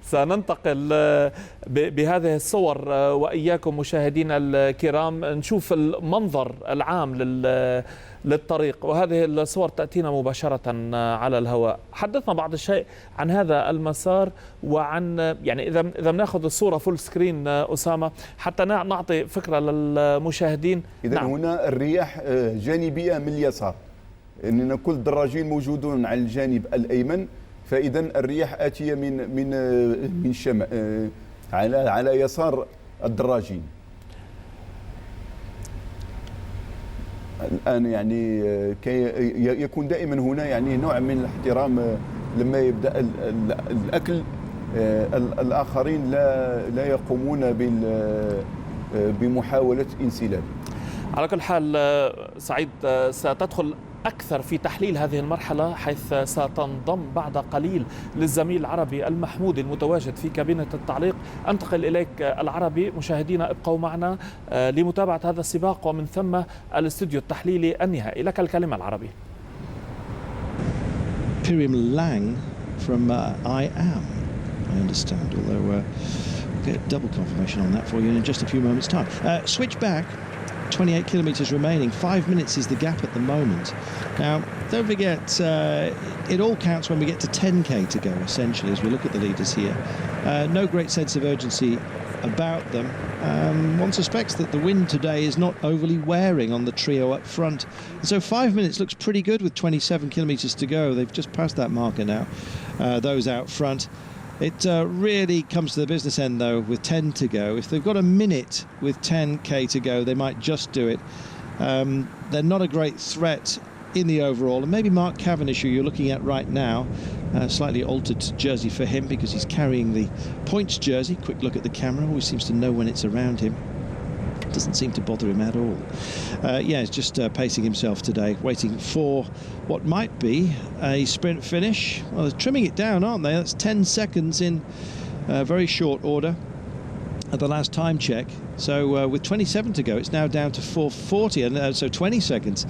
سننتقل بهذه الصور وإياكم مشاهدينا الكرام نشوف المنظر العام للطريق، وهذه الصور تأتينا مباشرة على الهواء. حدثنا بعض الشيء عن هذا المسار وعن يعني إذا بناخذ الصورة فول سكرين أسامة حتى نعطي فكرة للمشاهدين. إذا نعم. هنا الرياح جانبية من اليسار، إننا كل الدراجين موجودون على الجانب الأيمن، فإذا الرياح آتية من الشمال على يسار الدراجين. الآن يعني يكون دائما هنا يعني نوع من الاحترام لما يبدأ الأكل. الآخرين لا يقومون بمحاولة انسلاب. على كل حال سعيد، ستدخل أكثر في تحليل هذه المرحلة حيث ستنضم بعد قليل للزميل العربي المحمودي المتواجد في كابينة التعليق. أنتقل إليك العربي. مشاهدينا ابقوا معنا لمتابعة هذا السباق ومن ثم الاستوديو التحليلي النهائي. لك الكلمة العربي. Pyrim Lang from I Am, I understand, although we'll get double confirmation on that for you in just a few moments' time. Switch back. 28 kilometres remaining. 5 minutes is the gap at the moment. Now, don't forget, it all counts when we get to 10k to go, essentially, as we look at the leaders here. No great sense of urgency about them. One suspects that the wind today is not overly wearing on the trio up front. And so 5 minutes looks pretty good with 27 kilometres to go. They've just passed that marker now, those out front. It really comes to the business end, though, with 10 to go. If they've got a minute with 10k to go, they might just do it. They're not a great threat in the overall. And maybe Mark Cavendish, who you're looking at right now, slightly altered jersey for him because he's carrying the points jersey. Quick look at the camera. Always seems to know when it's around him. Doesn't seem to bother him at all. Yeah, he's just pacing himself today, waiting for what might be a sprint finish. Well, they're trimming it down, aren't they? That's 10 seconds in very short order at the last time check. So with 27 to go, it's now down to 4:40, and so 20 seconds.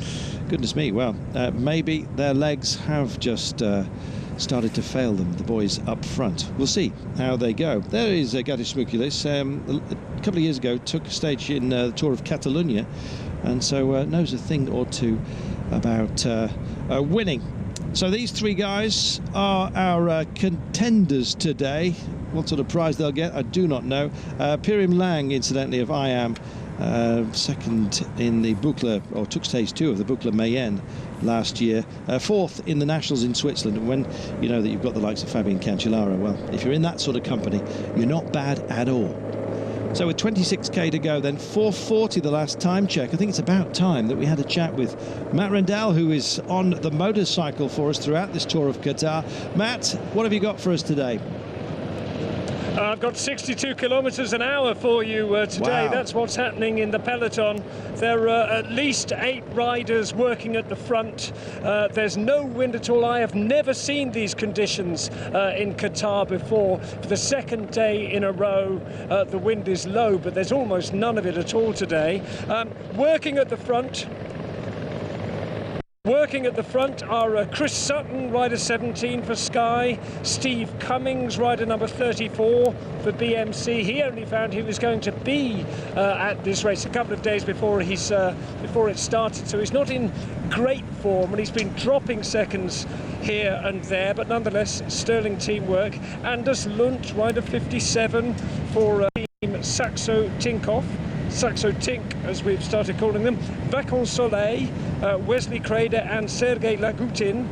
Goodness me, well, maybe their legs have just started to fail them, the boys up front. We'll see how they go. There is Gatis Smukulis. A couple of years ago took stage in the Tour of Catalonia, and so knows a thing or two about winning. So these three guys are our contenders today. What sort of prize they'll get, I do not know. Pyrim Lang, incidentally, of I Am, second in the Boucle, or took stage 2 of the Boucle Mayenne last year, fourth in the Nationals in Switzerland. And when you know that you've got the likes of Fabian Cancellara, well, if you're in that sort of company, you're not bad at all. So with 26k to go, then 4:40 the last time check. I think it's about time that we had a chat with Matt Rendell, who is on the motorcycle for us throughout this tour of Qatar. Matt, what have you got for us today? I've got 62 kilometres an hour for you today. Wow. That's what's happening in the peloton. There are at least 8 riders working at the front. There's no wind at all. I have never seen these conditions in Qatar before. For the second day in a row, the wind is low, but there's almost none of it at all today. Working at the front. Working at the front are Chris Sutton, rider 17 for Sky, Steve Cummings, rider number 34 for BMC. He only found he was going to be at this race a couple of days before it started, so he's not in great form, and he's been dropping seconds here and there, but nonetheless, sterling teamwork. Anders Lund, rider 57 for team Saxo Tinkoff. Saxo Tink, as we've started calling them. Vacan Soleil, Wesley Crader and Sergei Lagutin,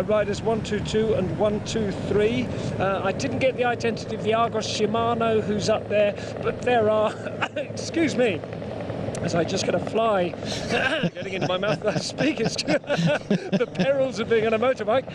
riders 122 and 123. I didn't get the identity of the Argos Shimano who's up there, but there are, excuse me, as I just get a fly getting into my mouth as I speak. It's the perils of being on a motorbike.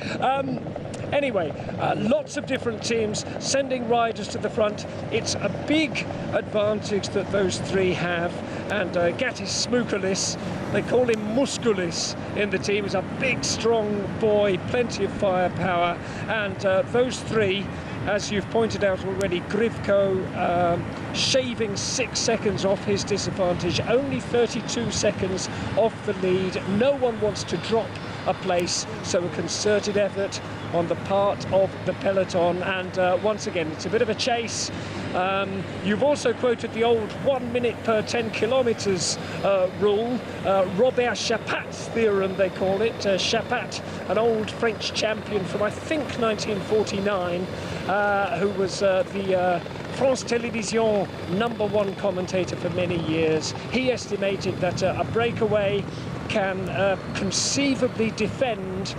Anyway, lots of different teams sending riders to the front. It's a big advantage that those three have. And Gatis Smukulis, they call him Muskulis in the team. He's a big, strong boy, plenty of firepower. And those three, as you've pointed out already, Grivko shaving 6 seconds off his disadvantage, only 32 seconds off the lead. No one wants to drop a place. So a concerted effort on the part of the peloton, and once again it's a bit of a chase. You've also quoted the old 1 minute per 10 kilometres rule, Robert Chapat's theorem they call it. Chapat, an old French champion from I think 1949, who was the France Télévision #1 commentator for many years. He estimated that a breakaway can conceivably defend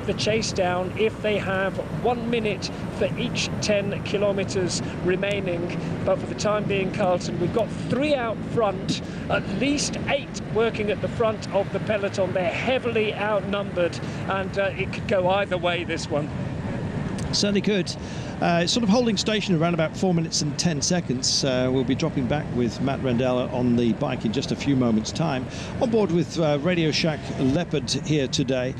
the chase down if they have 1 minute for each 10 kilometres remaining. But for the time being, Carlton, we've got 3 out front, at least 8 working at the front of the peloton. They're heavily outnumbered, and it could go either way, this one. Certainly could. It's sort of holding station around about 4 minutes and 10 seconds. We'll be dropping back with Matt Rendell on the bike in just a few moments' time. On board with Radio Shack Leopard here today.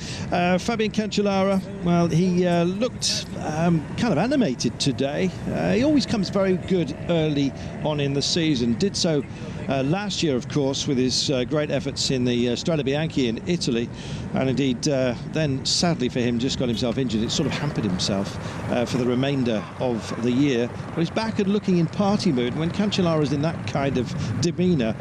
Fabian Cancellara, well, he looked kind of animated today. He always comes very good early on in the season. Did so last year, of course, with his great efforts in the Strade Bianche in Italy, and indeed then sadly for him just got himself injured. It sort of hampered himself for the remainder of the year. But he's back and looking in party mood. When Cancellara's in that kind of demeanour,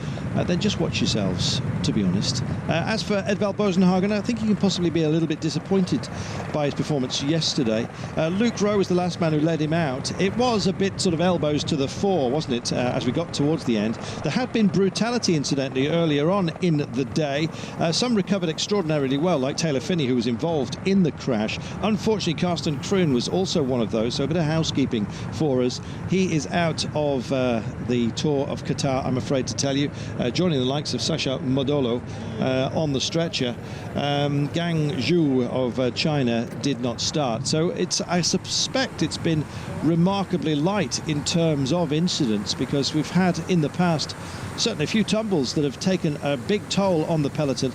then just watch yourselves, to be honest. As for Edvald Bosenhagen, I think he can possibly be a little bit disappointed by his performance yesterday. Luke Rowe was the last man who led him out. It was a bit sort of elbows to the fore, wasn't it, as we got towards the end. There had been brutality, incidentally, earlier on in the day. Some recovered extraordinarily well, like Taylor Finney, who was involved in the crash. Unfortunately, Carsten Kroon was also one of those, so a bit of housekeeping for us. He is out of the Tour of Qatar, I'm afraid to tell you, joining the likes of Sasha Modolo on the stretcher. Gang Zhu of China did not start. So I suspect it's been remarkably light in terms of incidents, because we've had in the past certainly a few tumbles that have taken a big toll on the peloton.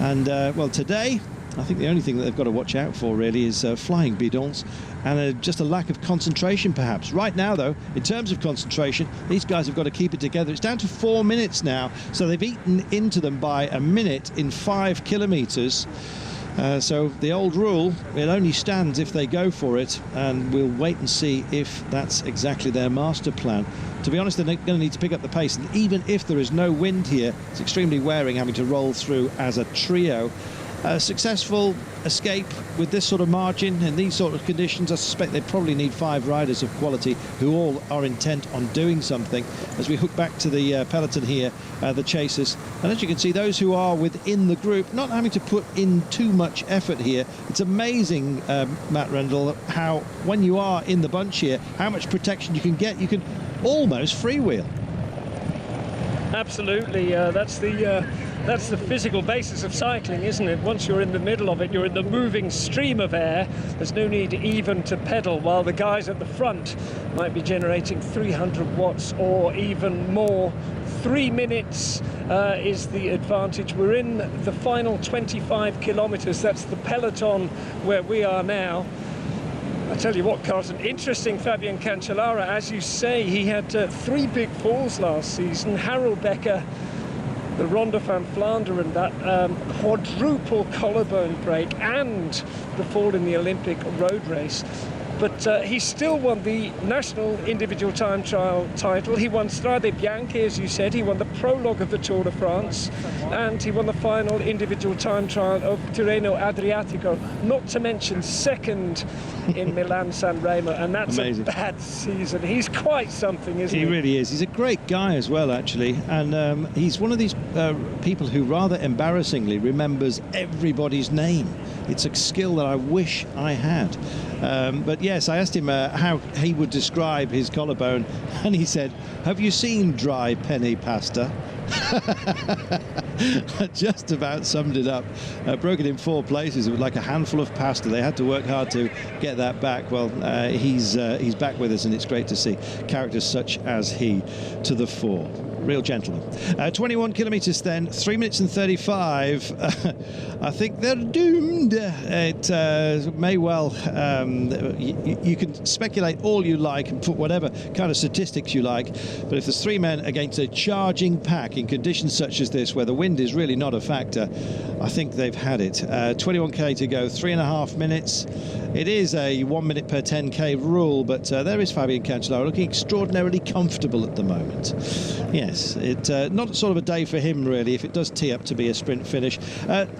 And well, today I think the only thing that they've got to watch out for really is flying bidons and just a lack of concentration, perhaps. Right now, though, in terms of concentration, these guys have got to keep it together. It's down to 4 minutes now, so they've eaten into them by a minute in 5 kilometres. So the old rule, it only stands if they go for it, and we'll wait and see if that's exactly their master plan. To be honest, they're going to need to pick up the pace, and even if there is no wind here, it's extremely wearing having to roll through as a trio. Successful escape with this sort of margin in these sort of conditions. I suspect they probably need 5 riders of quality who all are intent on doing something. As we hook back to the peloton here, the chasers, and as you can see, those who are within the group not having to put in too much effort here. It's amazing, Matt Rendell, how when you are in the bunch here, how much protection you can get. You can almost freewheel. Absolutely, that's the physical basis of cycling, isn't it? Once you're in the middle of it, you're in the moving stream of air. There's no need even to pedal, while the guys at the front might be generating 300 watts or even more. 3 minutes is the advantage. We're in the final 25 kilometres. That's the peloton where we are now. I tell you what, Carlton, interesting Fabian Cancellara. As you say, he had 3 big falls last season. Harold Becker, the Ronde van Vlaanderen, that quadruple collarbone break, and the fall in the Olympic road race. But he still won the national individual time trial title. He won Strade Bianche, as you said. He won the prologue of the Tour de France, and he won the final individual time trial of Tirreno Adriatico, not to mention second in Milan-San Remo, and that's amazing. A bad season. He's quite something, isn't he? He really is. He's a great guy as well, actually, and he's one of these people who rather embarrassingly remembers everybody's name. It's a skill that I wish I had. But yes, I asked him how he would describe his collarbone, and he said, "Have you seen dry penny pasta?" Just about summed it up. Broken in 4 places. It was like a handful of pasta. They had to work hard to get that back. Well, he's back with us, and it's great to see characters such as he to the fore. real gentleman. 21 kilometres then, 3 minutes and 35. I think they're doomed. It may well, you can speculate all you like and put whatever kind of statistics you like, but if there's 3 men against a charging pack in conditions such as this, where the wind is really not a factor, I think they've had it. 21k to go, 3.5 minutes. It is a 1 minute per 10k rule, but there is Fabian Cancellara looking extraordinarily comfortable at the moment. Yes, not sort of a day for him really, if it does tee up to be a sprint finish.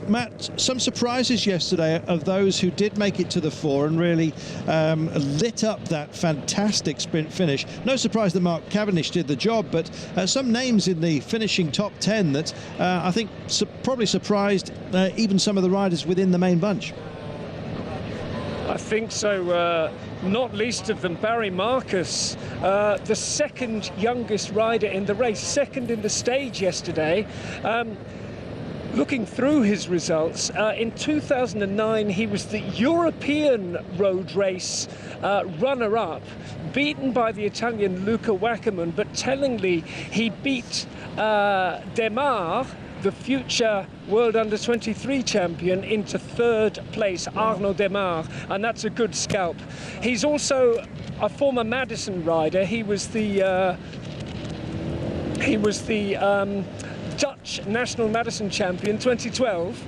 Matt, some surprises yesterday of those who did make it to the fore and really lit up that fantastic sprint finish. No surprise that Mark Cavendish did the job, but some names in the finishing top 10 that I think probably surprised even some of the riders within the main bunch. I think so, not least of them Barry Marcus, the second youngest rider in the race, second in the stage yesterday. Looking through his results, in 2009 he was the European road race runner-up, beaten by the Italian Luca Wackerman, but tellingly he beat Demar, the future World Under-23 champion, into third place, Arnaud Demar, and that's a good scalp. He's also a former Madison rider. He was the Dutch National Madison champion 2012.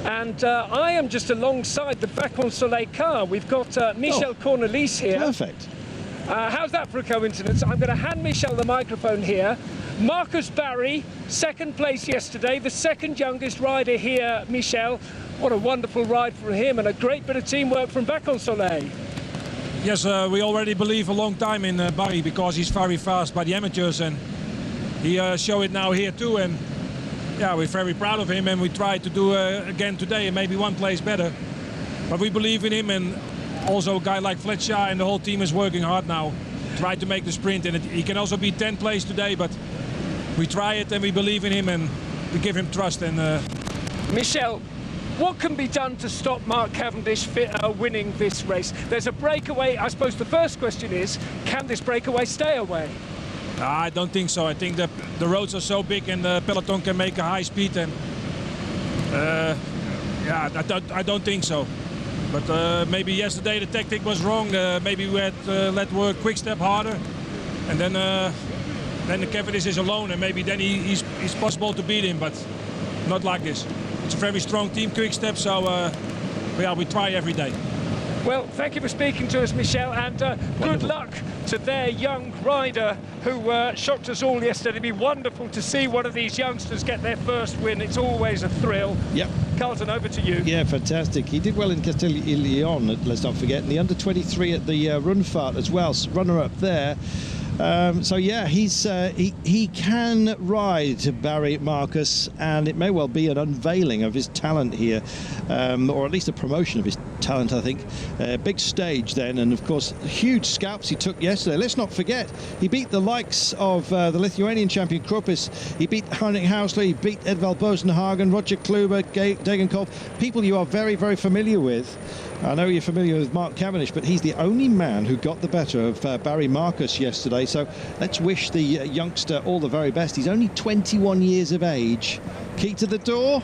And I am just alongside the Vacances Soleil car. We've got Michel Cornelis here. Perfect. How's that for a coincidence? I'm going to hand Michel the microphone here. Marcus Barry, second place yesterday, the second youngest rider here, Michel. What a wonderful ride for him and a great bit of teamwork from Vacances Soleil. Yes, we already believe a long time in Barry because he's very fast by the amateurs, and he showed it now here too. And yeah, we're very proud of him, and we try to do again today and maybe one place better. But we believe in him, and also a guy like Fletcher and the whole team is working hard now, try to make the sprint, and he can also be 10th place today, but we try it and we believe in him and we give him trust. And Michel, what can be done to stop Mark Cavendish winning this race? There's a breakaway. I suppose the first question is, can this breakaway stay away? I don't think so. I think that the roads are so big and the peloton can make a high speed, and yeah, I don't think so. But maybe yesterday the tactic was wrong. Maybe we had let work quick step harder, and then the Cavendish is alone, and maybe then he's possible to beat him, but not like this. It's a very strong team, quick step, so yeah, we try every day. Well, thank you for speaking to us, Michel, and good luck to their young rider who shocked us all yesterday. It'd be wonderful to see one of these youngsters get their first win. It's always a thrill. Yep. Carlton, over to you. Yeah, fantastic. He did well in Castille-y-Leon, let's not forget, and the under-23 at the Rundfahrt as well, runner-up there. So yeah, he can ride, Barry Marcus, and it may well be an unveiling of his talent here, or at least a promotion of his talent, I think. Big stage then, and of course huge scalps he took yesterday. Let's not forget, he beat the likes of the Lithuanian champion Kruppis, he beat Heinrich Hausler, he beat Edvald Bosenhagen, Roger Kluber, Degenkolb, people you are very, very familiar with. I know you're familiar with Mark Cavendish, but he's the only man who got the better of Barry Marcus yesterday. So let's wish the youngster all the very best. He's only 21 years of age. Key to the door?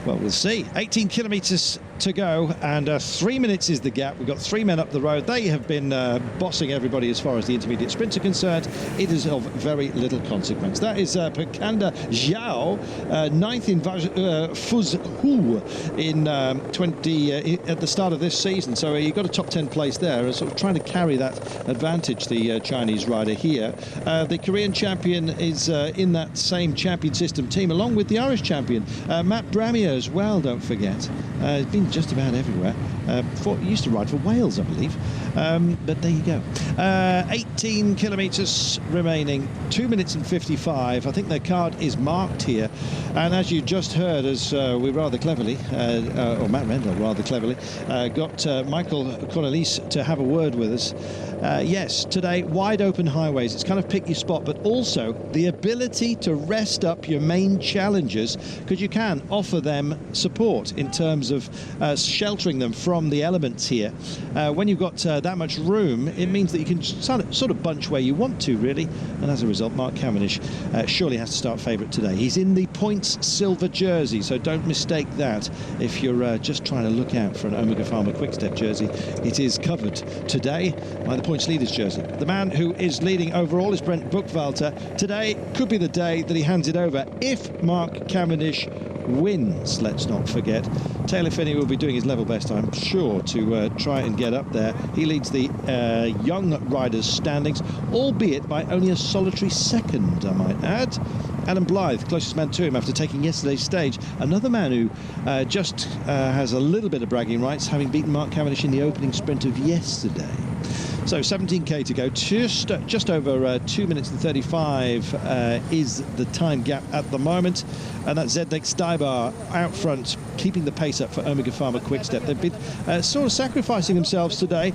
Well, we'll see. 18 kilometres to go, and 3 minutes is the gap. We've got 3 men up the road. They have been bossing everyby as far as the intermediate sprints are concerned. It is of very little consequence. That is Pekanda Zhao, 9th in Fuzhou in at the start of this season. So he got a top 10 place there, sort of trying to carry that advantage, the Chinese rider here. The Korean champion is in that same champion system team, along with the Irish champion, Matt Bramier as well, don't forget. He's been just about everywhere. He used to ride for Wales, I believe. But there you go. 18 kilometres remaining, 2 minutes and 55. I think their card is marked here. And as you just heard, as we rather cleverly, or Matt Rendell rather cleverly, got Michael Cornelis to have a word with us. Yes, today, wide open highways. It's kind of pick your spot, but also the ability to rest up your main challengers, because you can offer them support in terms of sheltering them from the elements here. When you've got that much room, it means that you can sort of bunch where you want to, really. And as a result, Mark Cavendish surely has to start favourite today. He's in the points silver jersey, so don't mistake that if you're just trying to look out for an Omega Pharma Quick-Step jersey. It is covered today by the points leaders jersey. The man who is leading overall is Brent Buchwalter. Today could be the day that he hands it over if Mark Cavendish wins. Let's not forget, Taylor Phinney will be doing his level best, I'm sure, to try and get up there. He leads the young riders' standings, albeit by only a solitary second, I might add. Adam Blythe, closest man to him after taking yesterday's stage. Another man who just has a little bit of bragging rights, having beaten Mark Cavendish in the opening sprint of yesterday. So 17k to go, just over 2 minutes and 35 is the time gap at the moment, and that's Zdeněk Stybar out front, keeping the pace up for Omega Pharma Quick-Step. They've been sort of sacrificing themselves today,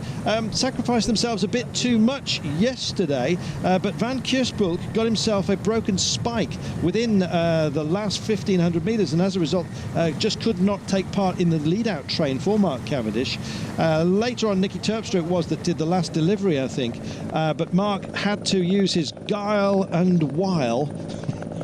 sacrificed themselves a bit too much yesterday, but Van Kiersbulk got himself a broken spike within the last 1500 metres, and as a result just could not take part in the lead-out train for Mark Cavendish. Later on, Nicky Terpstra it was that did the last delivery, I think, but Mark had to use his guile and wile,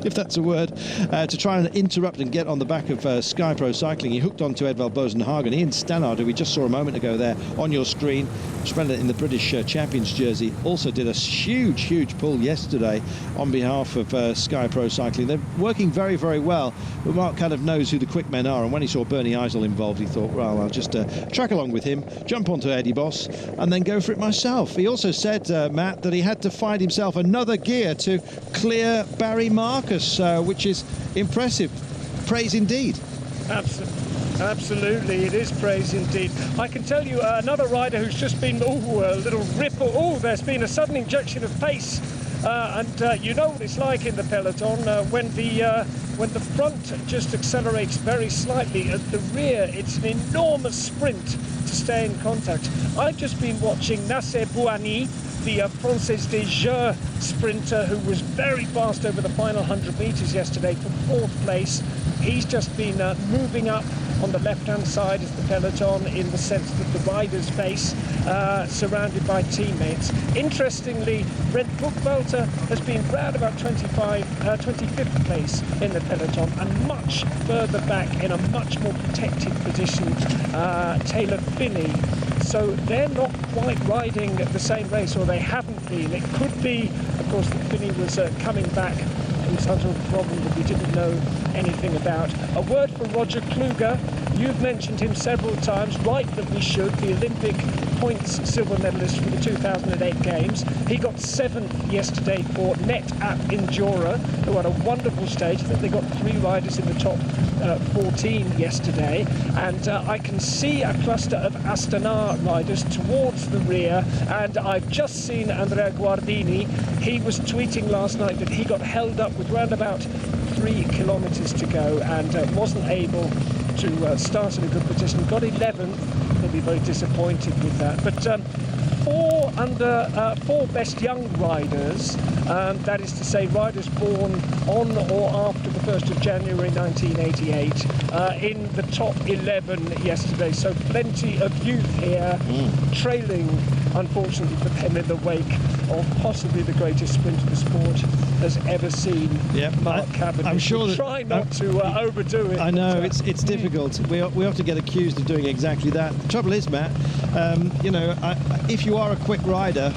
if that's a word, to try and interrupt and get on the back of Sky Pro Cycling. He hooked onto Edvald Bosenhagen. Ian Stannard, who we just saw a moment ago there on your screen, spent in the British Champions jersey, also did a huge pull yesterday on behalf of Sky Pro Cycling. They're working very, very well, but Mark kind of knows who the quick men are, and when he saw Bernie Eisel involved, he thought, well, I'll just track along with him, jump onto Eddie Boss, and then go for it myself. He also said, Matt, that he had to find himself another gear to clear Barry Marcus, which is impressive. Praise indeed. Absolutely, it is praise indeed. I can tell you another rider who's just been, a little ripple. There's been a sudden injection of pace. And you know what it's like in the peloton when the front just accelerates very slightly. At the rear, it's an enormous sprint to stay in contact. I've just been watching Nasser Bouhanni, the Française des Jeux sprinter, who was very fast over the final 100 metres yesterday for 4th place. He's just been moving up on the left-hand side as the peloton, in the sense that the riders face, surrounded by teammates. Interestingly, Brent Buchwalter has been round about 25th place in the peloton, and much further back in a much more protected position, Taylor Phinney. So they're not quite riding the same race, or they haven't been. It could be, of course, that Phinney was coming back in some sort of problem that we didn't know anything about. A word for Roger Kluge. You've mentioned him several times, right that we should, the Olympic points silver medalist for the 2008 Games. He got 7th yesterday for Net App Endura, who had a wonderful stage. I think they got 3 riders in the top 14 yesterday, and I can see a cluster of Astana riders towards the rear, and I've just seen Andrea Guardini. He was tweeting last night that he got held up with round about 3 kilometres to go and wasn't able to start in a good position. Got 11th. He'll be very disappointed with that. But 4 best young riders, that is to say riders born on or after the 1st of January 1988, in the top 11 yesterday. So plenty of youth here, trailing, unfortunately for them, in the wake of possibly the greatest sprinter the sport has ever seen. Mark Cavendish. I'm sure that, try not to overdo it. I know, it's difficult. We often get accused of doing exactly that. The trouble is, Matt, you know, if you are a quick rider,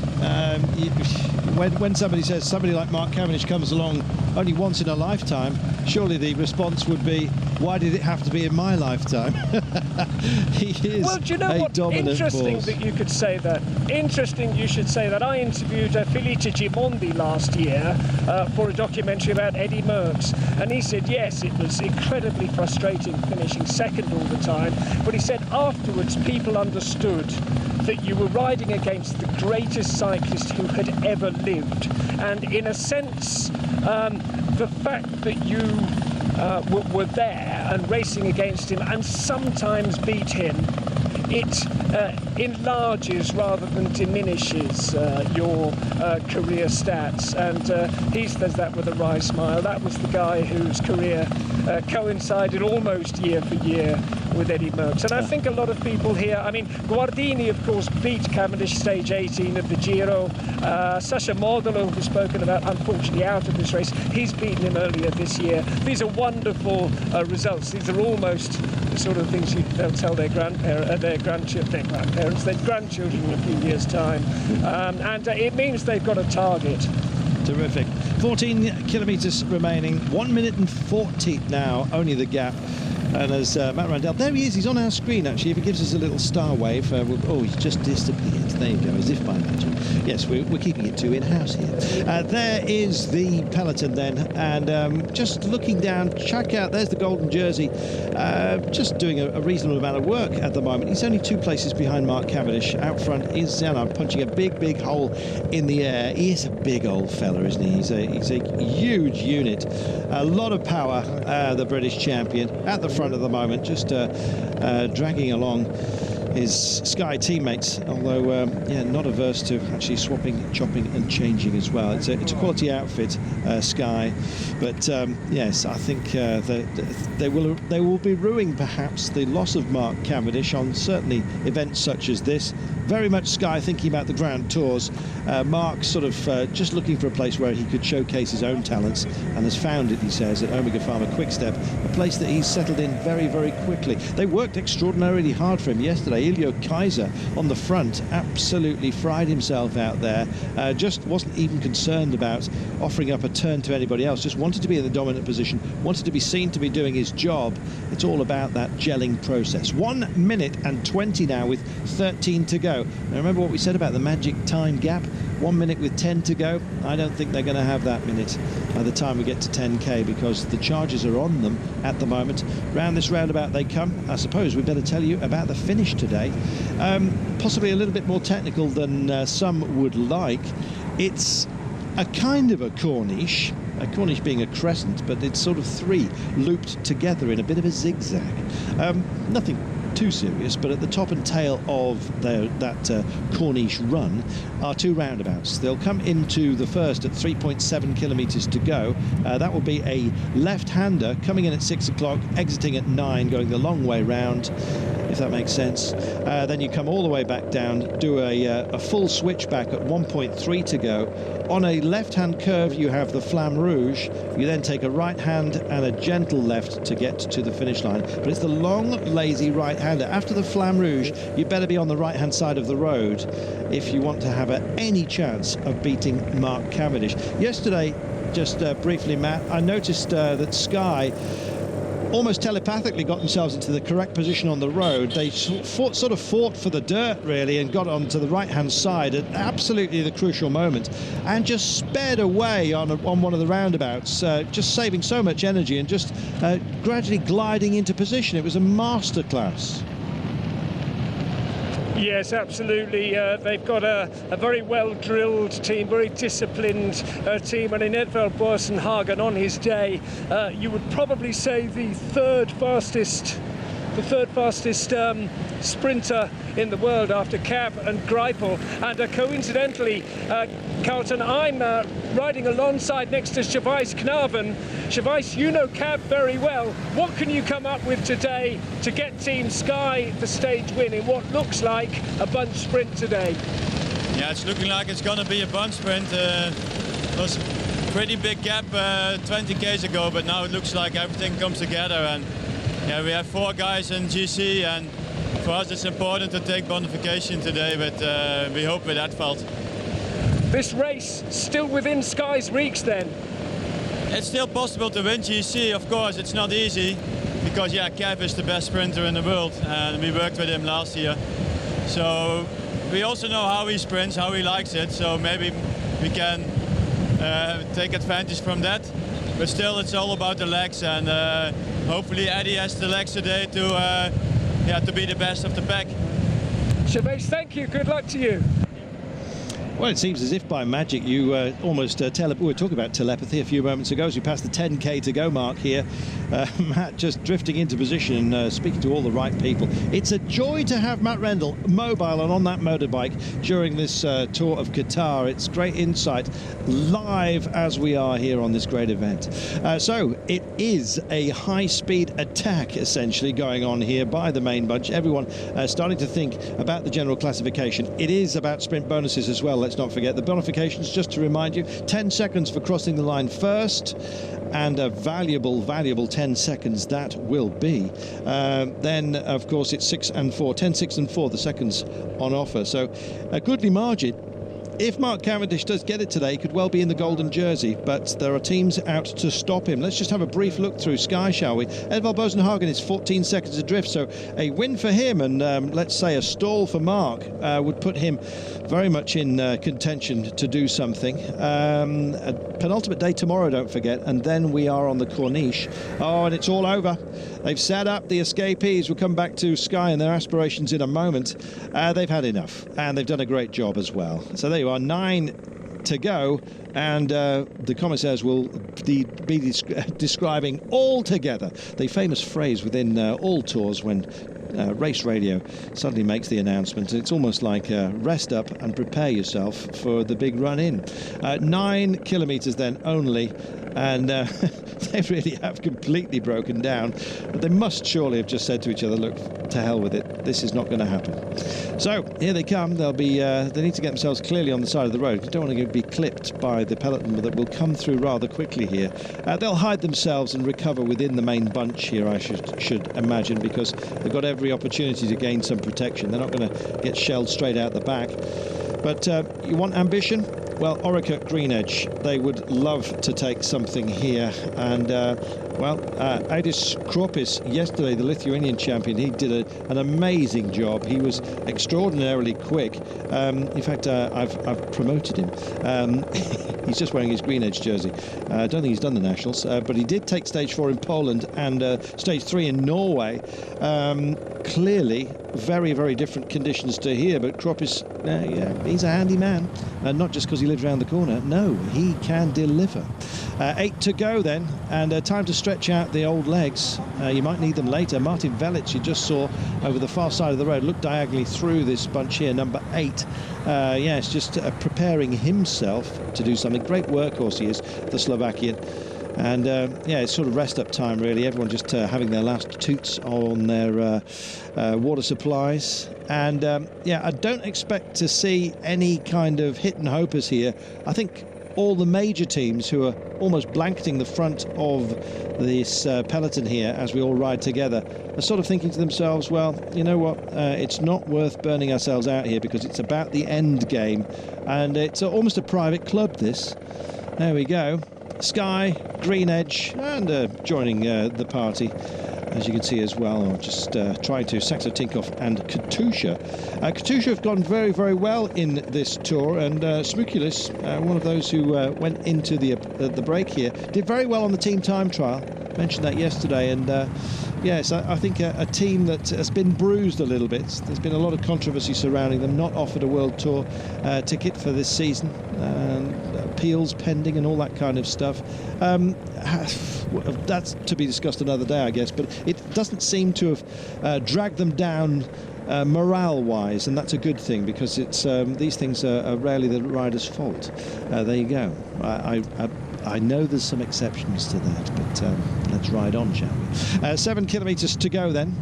when somebody says somebody like Mark Cavendish comes along only once in a lifetime, surely the response would be, why did it have to be in my lifetime? He is well, do you know what? Interesting force. That you could say that. Interesting you should say that. I interviewed Felice Gimondi last year for a documentary about Eddie Merckx, and he said, yes, it was incredibly frustrating finishing second all the time, but he said afterwards people understood that you were riding against the greatest cyclist who had ever lived, and in a sense the fact that you were there and racing against him and sometimes beat him, it enlarges rather than diminishes your career stats, and he says that with a wry smile. That was the guy whose career coincided almost year for year with Eddie Merckx. And I think a lot of people here, I mean, Guardini, of course, beat Cavendish stage 18 of the Giro. Sasha Modolo, who's spoken about, unfortunately out of this race, he's beaten him earlier this year. These are wonderful results. These are almost the sort of things they'll tell their grandparents, their grandchildren in a few years' time. And it means they've got a target. Terrific. 14 kilometres remaining, 1 minute and 40 now, only the gap. And as Matt Randell, there he is, he's on our screen actually. If he gives us a little star wave, oh, he's just disappeared. There you go, as if by magic. Yes, we're keeping it too in-house here. There is the peloton then, and just looking down, check out, there's the golden jersey, just doing a reasonable amount of work at the moment. He's only 2 places behind Mark Cavendish. Out front is Zanon, punching a big hole in the air. He is a big old fella, isn't he? He's a huge unit. A lot of power, the British champion. At the front at the moment, just dragging along his Sky teammates, although yeah, not averse to actually swapping, chopping and changing as well. It's a quality outfit, Sky, but yes, I think they will be ruining perhaps the loss of Mark Cavendish on certainly events such as this. Very much Sky thinking about the Grand Tours. Mark sort of just looking for a place where he could showcase his own talents, and has found it, he says, at Omega Pharma Quickstep, a place that he's settled in very quickly. They worked extraordinarily hard for him yesterday. Ilio Kaiser on the front absolutely fried himself out there, just wasn't even concerned about offering up a turn to anybody else, just wanted to be in the dominant position, wanted to be seen to be doing his job. It's all about that gelling process. 1 minute and 20 now with 13 to go. Now remember what we said about the magic time gap, 1 minute with 10 to go. I don't think they're going to have that minute by the time we get to 10k, because the charges are on them at the moment. Round this roundabout they come. I suppose we better tell you about the finish today. Possibly a little bit more technical than some would like. It's a kind of a Corniche being a crescent, but it's sort of 3 looped together in a bit of a zigzag. Nothing too serious, but at the top and tail of that Corniche run are 2 roundabouts. They'll come into the first at 3.7 kilometres to go. That will be a left-hander coming in at 6 o'clock, exiting at 9, going the long way round, if that makes sense. Then you come all the way back down, do a full switchback at 1.3 to go. On a left-hand curve, you have the Flamme Rouge. You then take a right hand and a gentle left to get to the finish line. But it's the long, lazy right-hander. After the Flamme Rouge, you better be on the right-hand side of the road if you want to have any chance of beating Mark Cavendish. Yesterday, just briefly, Matt, I noticed that Sky almost telepathically got themselves into the correct position on the road. They sort of fought for the dirt, really, and got onto the right-hand side at absolutely the crucial moment, and just sped away on one of the roundabouts, just saving so much energy and just gradually gliding into position. It was a masterclass. Yes, absolutely. They've got a very well-drilled team, very disciplined team, and in Edvald Boasson Hagen on his day, you would probably say the third fastest sprinter in the world after Cap and Greipel. And coincidentally, Carlton, I'm riding alongside next to Shavais Knaven. Shavais, you know Cap very well. What can you come up with today to get Team Sky the stage win in what looks like a bunch sprint today? Yeah, it's looking like it's going to be a bunch sprint. It was a pretty big gap 20 k's ago, but now it looks like everything comes together. And yeah, we have 4 guys in GC, and for us it's important to take bonification today, but we hope with Edvald. This race still within Sky's reach then? It's still possible to win GC, of course. It's not easy because, yeah, Kev is the best sprinter in the world, and we worked with him last year. So we also know how he sprints, how he likes it, so maybe we can take advantage from that. But still, it's all about the legs, and hopefully Eddie has the legs today to be the best of the pack. Shavais, thank you. Good luck to you. Well, it seems as if by magic you almost we were talking about telepathy a few moments ago as we passed the 10k to go mark here. Matt just drifting into position and speaking to all the right people. It's a joy to have Matt Rendell mobile and on that motorbike during this tour of Qatar. It's great insight live as we are here on this great event. So it is a high-speed attack essentially going on here by the main bunch. Everyone starting to think about the general classification. It is about sprint bonuses as well. Let's not forget the bonifications, just to remind you, 10 seconds for crossing the line first, and a valuable 10 seconds that will be. Then, of course, it's 6 and 4, 10, 6 and 4, the seconds on offer. So a goodly margin. If Mark Cavendish does get it today, he could well be in the golden jersey, but there are teams out to stop him. Let's just have a brief look through Sky, shall we? Edvald Bosenhagen is 14 seconds adrift, so a win for him, and let's say a stall for Mark would put him very much in contention to do something. A penultimate day tomorrow, don't forget, and then we are on the Corniche. Oh, and it's all over. They've set up the escapees. We'll come back to Sky and their aspirations in a moment. They've had enough, and they've done a great job as well. So there you are, 9 to go, and the commissaires will be describing all together the famous phrase within all tours when race radio suddenly makes the announcement. It's almost like rest up and prepare yourself for the big run in. 9 kilometres then only, and they really have completely broken down. But they must surely have just said to each other, look, to hell with it, this is not going to happen. So here they come. They'll be they need to get themselves clearly on the side of the road. You don't want to be clipped by the peloton that will come through rather quickly here. They'll hide themselves and recover within the main bunch here, I should imagine, because they've got every opportunity to gain some protection. They're not going to get shelled straight out the back. But you want ambition? Well, Orica Green Edge, they would love to take something here. And, Aidis Kropis, yesterday, the Lithuanian champion, he did an amazing job. He was extraordinarily quick. In fact, I've promoted him. He's just wearing his Green Edge jersey. I don't think he's done the Nationals, but he did take stage 4 in Poland and stage 3 in Norway. Clearly, very, very different conditions to here, but Kropis, he's a handy man. Not just because he lives around the corner. No, he can deliver. 8 to go then, and time to stretch out the old legs. You might need them later. Martin Velic, you just saw over the far side of the road, look diagonally through this bunch here, number 8. Yes, just preparing himself to do something. Great workhorse he is, the Slovakian. And it's sort of rest up time really. Everyone just having their last toots on their water supplies. And I don't expect to see any kind of hit and hopers here. I think all the major teams who are almost blanketing the front of this peloton here as we all ride together are sort of thinking to themselves, well, you know what, it's not worth burning ourselves out here because it's about the end game, and it's almost a private club, this. There we go. Sky, Green Edge, and joining the party, as you can see as well, or just trying to, Saxo Tinkoff and Katusha. Katusha have gone very, very well in this tour, and Smukulis, one of those who went into the break here, did very well on the team time trial. Mentioned that yesterday, and yes, I think a team that has been bruised a little bit. There's been a lot of controversy surrounding them, not offered a World Tour ticket for this season, appeals pending and all that kind of stuff. That's to be discussed another day, I guess, but it doesn't seem to have dragged them down morale-wise, and that's a good thing, because it's these things are rarely the rider's fault. There you go. I know there's some exceptions to that, but let's ride on, shall we? 7 kilometres to go then.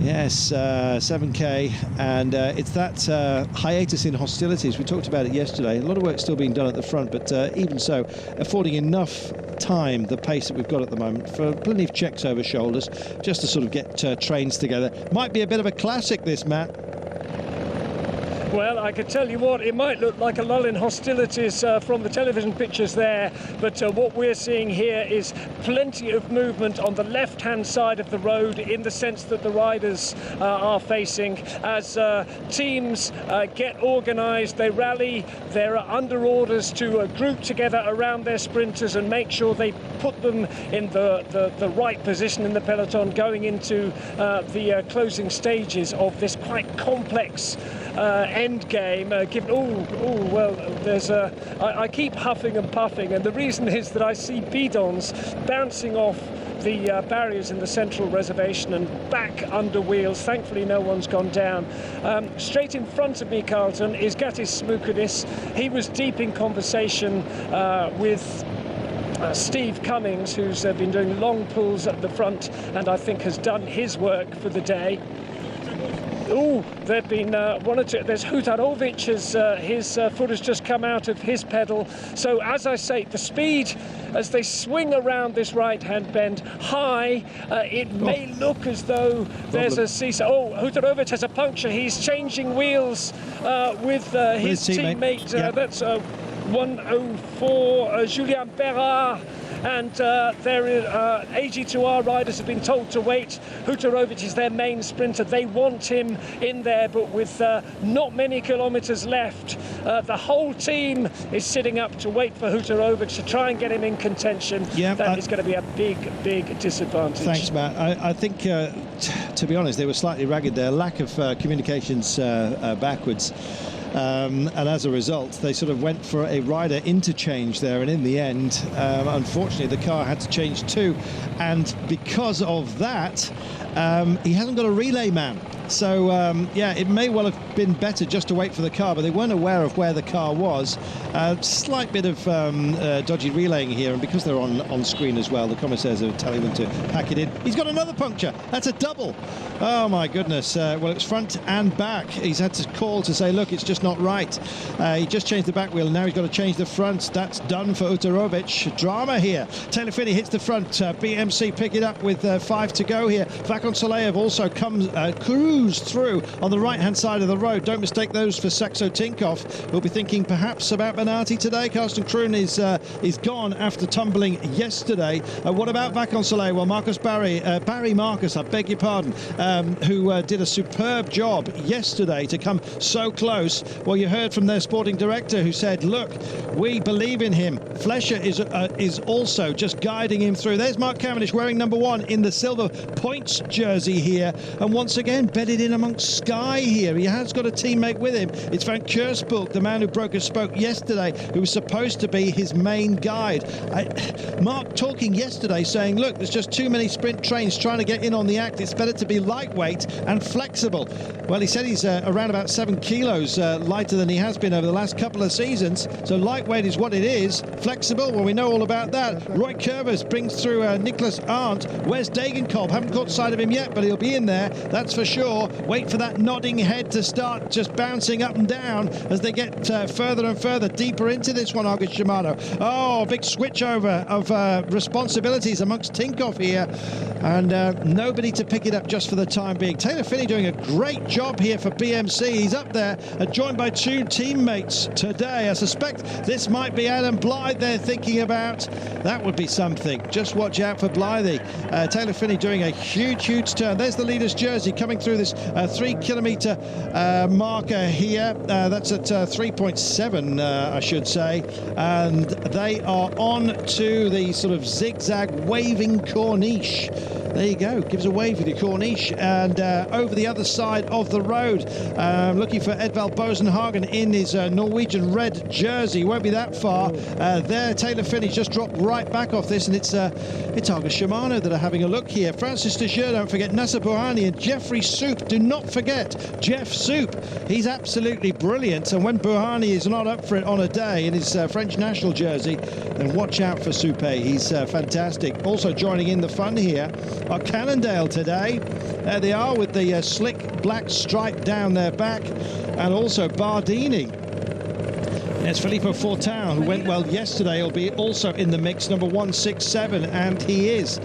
Yes, 7k, and it's that hiatus in hostilities. We talked about it yesterday. A lot of work still being done at the front, but even so, affording enough time, the pace that we've got at the moment, for plenty of checks over shoulders, just to sort of get trains together. Might be a bit of a classic, this, Matt. Well, I could tell you what, it might look like a lull in hostilities from the television pictures there, but what we're seeing here is plenty of movement on the left-hand side of the road, in the sense that the riders are facing. As teams get organised, they rally, they're under orders to group together around their sprinters and make sure they put them in the right position in the peloton going into the closing stages of this quite complex end game. Well, there's I keep huffing and puffing, and the reason is that I see bidons bouncing off the barriers in the central reservation and back under wheels. Thankfully, no one's gone down. Straight in front of me, Carlton, is Gatis Smoukudis. He was deep in conversation with Steve Cummings, who's been doing long pulls at the front and I think has done his work for the day. Oh, there've been one or two. There's Hutarovic, his foot has just come out of his pedal. So as I say, the speed as they swing around this right-hand bend high, it may look as though there's a seesaw. Oh, Hutarovic has a puncture. He's changing wheels with his teammate. Yep. That's 104, Julien Perard. And their AG2R riders have been told to wait. Hutarovic is their main sprinter. They want him in there, but with not many kilometres left, the whole team is sitting up to wait for Hutarovic to try and get him in contention. Yeah, that is going to be a big disadvantage. Thanks, Matt. I think, to be honest, they were slightly ragged there. Lack of communications backwards. And as a result, they sort of went for a rider interchange there, and in the end, unfortunately, the car had to change too. And because of that, he hasn't got a relay man. So, yeah, it may well have been better just to wait for the car, but they weren't aware of where the car was. Slight bit of dodgy relaying here, and because they're on screen as well, the commissaires are telling them to pack it in. He's got another puncture. That's a double. Oh, my goodness. Well, it's front and back. He's had to call to say, look, it's just not right. He just changed the back wheel, and now he's got to change the front. That's done for Hutarovic. Drama here. Taylor Phinney hits the front. BMC pick it up with 5 to go here. Vakon Soleil also comes cruised through on the right-hand side of the road. Don't mistake those for Saxo Tinkoff. We'll be thinking perhaps about Bernardi today. Carsten Kroon is gone after tumbling yesterday. What about Vakon Soleil? Well, Barry Marcus, I beg your pardon, who did a superb job yesterday to come so close. Well, you heard from their sporting director who said, look, we believe in him. Flescher is also just guiding him through. There's Mark Cavendish wearing number 1 in the silver points jersey here, and once again bedded in amongst Sky here. He has got a teammate with him. It's Van Kersburg, the man who broke a spoke yesterday, who was supposed to be his main guide. Mark talking yesterday saying, look, there's just too many sprint trains trying to get in on the act. It's better to be lightweight and flexible. Well, he said he's around about 7 kilos lighter than he has been over the last couple of seasons. So lightweight is what it is. Flexible, well, we know all about that. Roy Curvers brings through Nicholas Arndt. Where's Degenkolb? Haven't caught sight of him yet, but he'll be in there, that's for sure. Wait for that nodding head to start just bouncing up and down as they get further and further deeper into this one, August Shimano. Oh, big switch over of responsibilities amongst Tinkoff here, and nobody to pick it up just for the time being. Taylor Phinney doing a great job here for BMC. He's up there, joined by 2 teammates today. I suspect this might be Adam Blythe they're thinking about. That would be something. Just watch out for Blythe. Taylor Phinney doing a huge turn. There's the leader's jersey coming through this 3-kilometre marker here. That's at 3.7, I should say. And they are on to the sort of zigzag waving Corniche. There you go, gives a wave with your Corniche, and over the other side of the road, looking for Edvald Bosenhagen in his Norwegian red jersey. Won't be that far. There, Taylor Phinney just dropped right back off this, and it's August Shimano that are having a look here. Francis Deschamps, don't forget, Nasser Bouhanni and Jeffrey Soup. Do not forget Jeff Soup. He's absolutely brilliant, and when Bouhanni is not up for it on a day in his French national jersey, then watch out for Soupe. He's fantastic. Also joining in the fun here are Cannondale today. There they are with the slick black stripe down their back, and also Bardini. There's Filippo Fortin, who went well yesterday. He'll be also in the mix, number 167, and he is.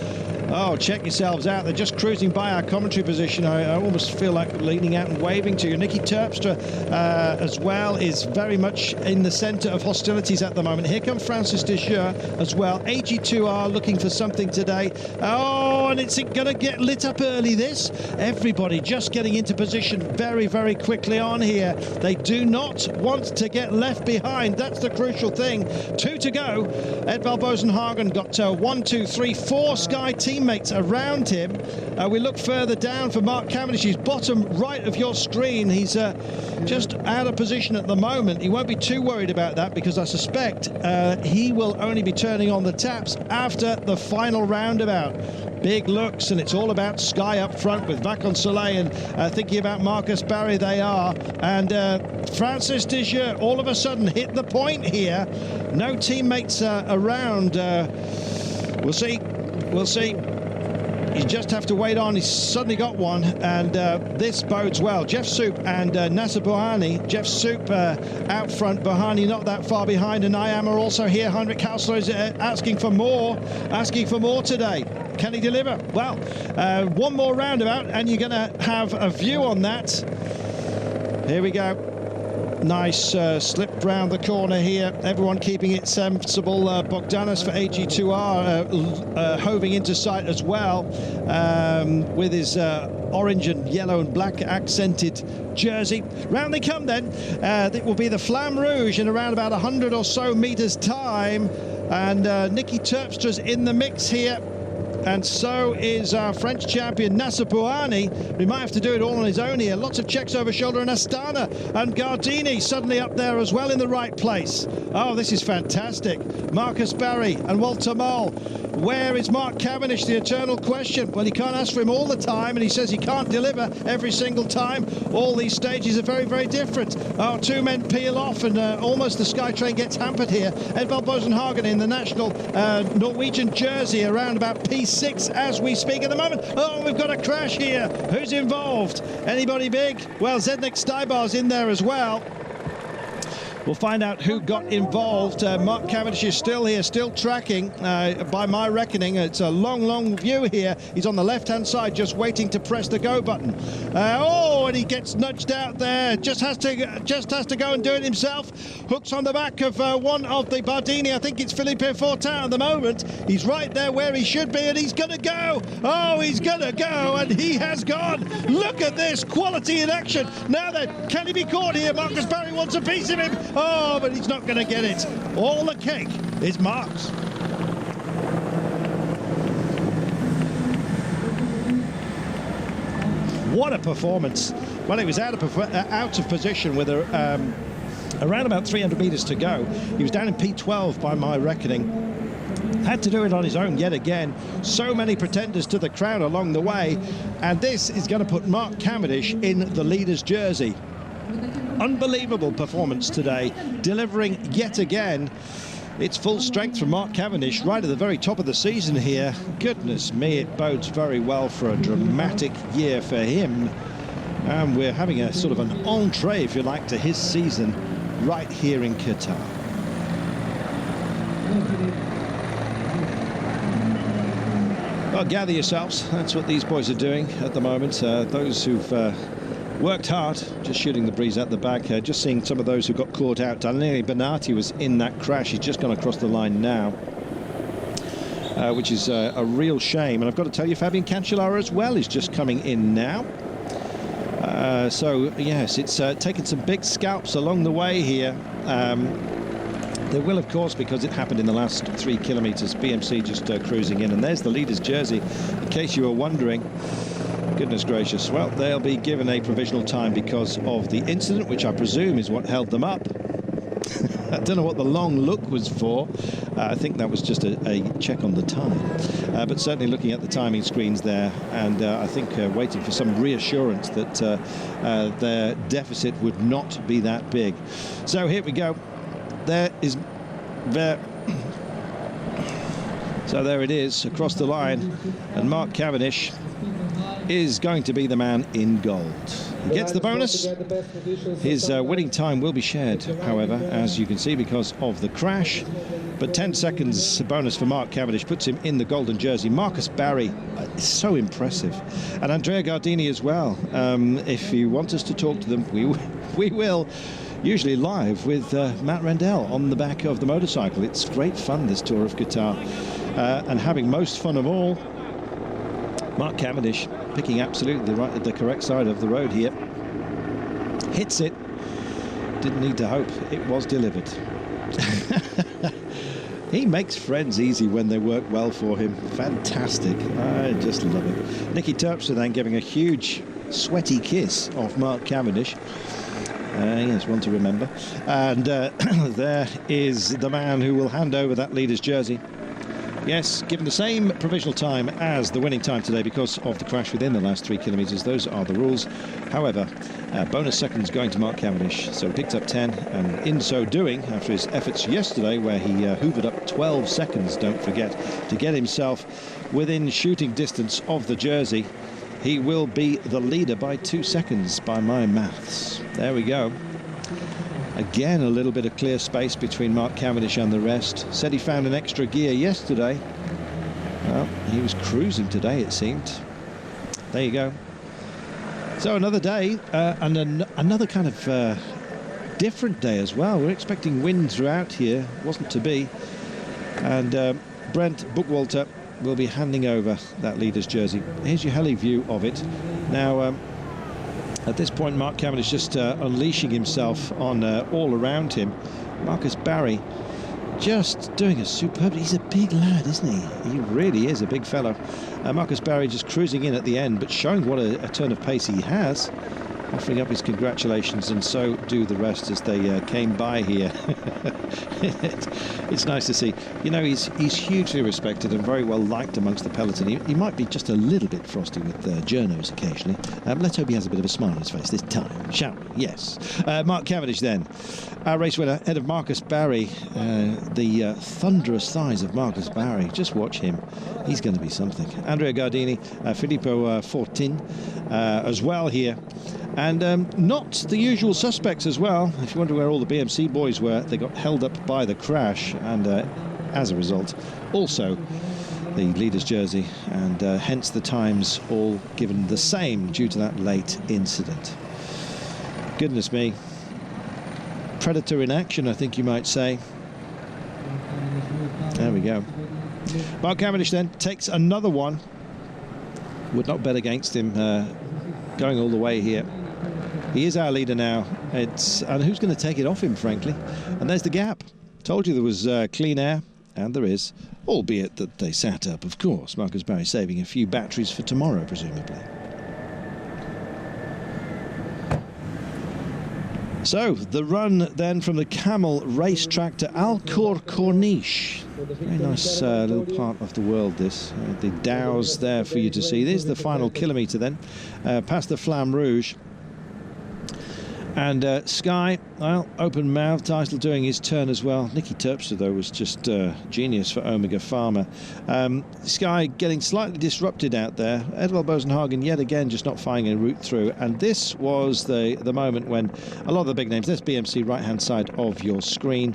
Oh, check yourselves out. They're just cruising by our commentary position. I almost feel like leaning out and waving to you. Nicky Terpstra as well is very much in the centre of hostilities at the moment. Here comes Francis Deschamps as well. AG2R looking for something today. Oh, and it's going to get lit up early, this. Everybody just getting into position very quickly on here. They do not want to get left behind. That's the crucial thing. 2 to go. Edvald Bosenhagen got 1, 2, 3, 4 Sky team teammates around him. We look further down for Mark Cavendish. He's bottom right of your screen. He's just out of position at the moment. He won't be too worried about that because I suspect he will only be turning on the taps after the final roundabout. Big looks, and it's all about Sky up front with Vakon Soleil and thinking about Marcus Barry. They are, and Francis Desjeux all of a sudden hit the point here. No teammates around. We'll see. You just have to wait on. He's suddenly got one, and this bodes well. Jeff Soup and Nasser Bouhanni. Jeff Soup out front, Bouhanni not that far behind, and I am are also here. Heinrich Hausler is asking for more today. Can he deliver? Well, one more roundabout, and you're going to have a view on that. Here we go. Nice slip round the corner here. Everyone keeping it sensible. Bogdanos for AG2R hoving into sight as well with his orange and yellow and black accented jersey. Round they come then. It will be the Flamme Rouge in around about 100 or so meters time. And Nicky Terpstra's in the mix here. And so is our French champion Nasser Bouhanni. He might have to do it all on his own here. Lots of checks over shoulder, and Astana and Gardini suddenly up there as well in the right place. Oh, this is fantastic. Marcus Barry and Walter Moll. Where is Mark Cavendish? The eternal question. Well, he can't ask for him all the time, and he says he can't deliver every single time. All these stages are very, very different. Oh, two men peel off, and almost the SkyTrain gets hampered here. Edvald Bosenhagen in the national Norwegian jersey around about P6 as we speak at the moment. Oh, we've got a crash here. Who's involved? Anybody big? Well, Zdeněk Stybar's in there as well. We'll find out who got involved. Mark Cavendish is still here, still tracking. By my reckoning, it's a long view here. He's on the left-hand side, just waiting to press the go button. And he gets nudged out there. Just has to go and do it himself. Hooks on the back of one of the Bardini. I think it's Philippe Fortin at the moment. He's right there where he should be, and he's going to go. Oh, he's going to go, and he has gone. Look at this quality in action. Now then, can he be caught here? Marcus Barry wants a piece of him. Oh, but he's not going to get it. All the cake is Mark's. What a performance. Well, he was out of position with around about 300 meters to go. He was down in P12 by my reckoning. Had to do it on his own yet again. So many pretenders to the crown along the way. And this is going to put Mark Cavendish in the leader's jersey. Unbelievable performance today, delivering yet again. It's full strength from Mark Cavendish right at the very top of the season here. Goodness me, it bodes very well for a dramatic year for him. And we're having a sort of an entree, if you like, to his season right here in Qatar. Well, gather yourselves. That's what these boys are doing at the moment. Those who've worked hard, just shooting the breeze at the back. Just seeing some of those who got caught out. Daniele Benati was in that crash. He's just gone across the line now, which is a real shame. And I've got to tell you, Fabian Cancellara as well is just coming in now. So, yes, it's taken some big scalps along the way here. There will, of course, because it happened in the last 3 kilometres, BMC just cruising in. And there's the leader's jersey, in case you were wondering. Goodness gracious. Well, they'll be given a provisional time because of the incident, which I presume is what held them up. I don't know what the long look was for. I think that was just a check on the time. But certainly looking at the timing screens there, and I think waiting for some reassurance that their deficit would not be that big. So here we go. So there it is, across the line, and Mark Cavendish is going to be the man in gold. He gets the bonus. His winning time will be shared, however, as you can see, because of the crash. But 10 seconds bonus for Mark Cavendish puts him in the golden jersey. Marcus Barry is so impressive. And Andrea Gardini as well. If you want us to talk to them, we will. Usually live with Matt Rendell on the back of the motorcycle. It's great fun, this Tour of Qatar. And having most fun of all, Mark Cavendish picking absolutely the correct side of the road here. Hits it. Didn't need to hope. It was delivered. He makes friends easy when they work well for him. Fantastic. I just love it. Nicky Terpstra then giving a huge sweaty kiss off Mark Cavendish. Yes, one to remember. And there is the man who will hand over that leader's jersey. Yes, given the same provisional time as the winning time today because of the crash within the last 3 kilometres. Those are the rules. However, bonus seconds going to Mark Cavendish. So he picked up 10, and in so doing, after his efforts yesterday, where he hoovered up 12 seconds, don't forget, to get himself within shooting distance of the jersey, he will be the leader by 2 seconds by my maths. There we go. Again, a little bit of clear space between Mark Cavendish and the rest. Said he found an extra gear yesterday. Well, he was cruising today, it seemed. There you go. So another day, and another kind of different day as well. We're expecting wind throughout here. Wasn't to be. And Brent Bookwalter will be handing over that leader's jersey. Here's your heli view of it. Now, at this point, Mark Cavendish just unleashing himself on all around him. Marcus Barry just doing a superb... He's a big lad, isn't he? He really is a big fellow. Marcus Barry just cruising in at the end, but showing what a turn of pace he has. Offering up his congratulations, and so do the rest as they came by here. It's nice to see. You know, he's hugely respected and very well liked amongst the peloton. He might be just a little bit frosty with journos occasionally. Let's hope he has a bit of a smile on his face this time, shall we? Yes. Mark Cavendish then, our race winner, ahead of Marcus Barry. The thunderous thighs of Marcus Barry. Just watch him. He's going to be something. Andrea Gardini, Filippo Fortin as well here. And not the usual suspects as well. If you wonder where all the BMC boys were, they got held up by the crash, and as a result, also the leader's jersey, and hence the times all given the same due to that late incident. Goodness me. Predator in action, I think you might say. There we go. Mark Cavendish then takes another one. Would not bet against him going all the way here. He is our leader now. And who's going to take it off him, frankly? And there's the gap. Told you there was clean air, and there is, albeit that they sat up, of course. Marcus Barry saving a few batteries for tomorrow, presumably. So, the run then from the Camel racetrack to Alcor Corniche. Very nice little part of the world, this. The Dows there for you to see. This is the final kilometre then, past the Flamme Rouge. And Sky, well, open-mouthed, Eisel doing his turn as well. Nicky Terpstra, though, was just genius for Omega Pharma. Sky getting slightly disrupted out there. Edvald Bosenhagen, yet again, just not finding a route through. And this was the moment when a lot of the big names, there's BMC right-hand side of your screen.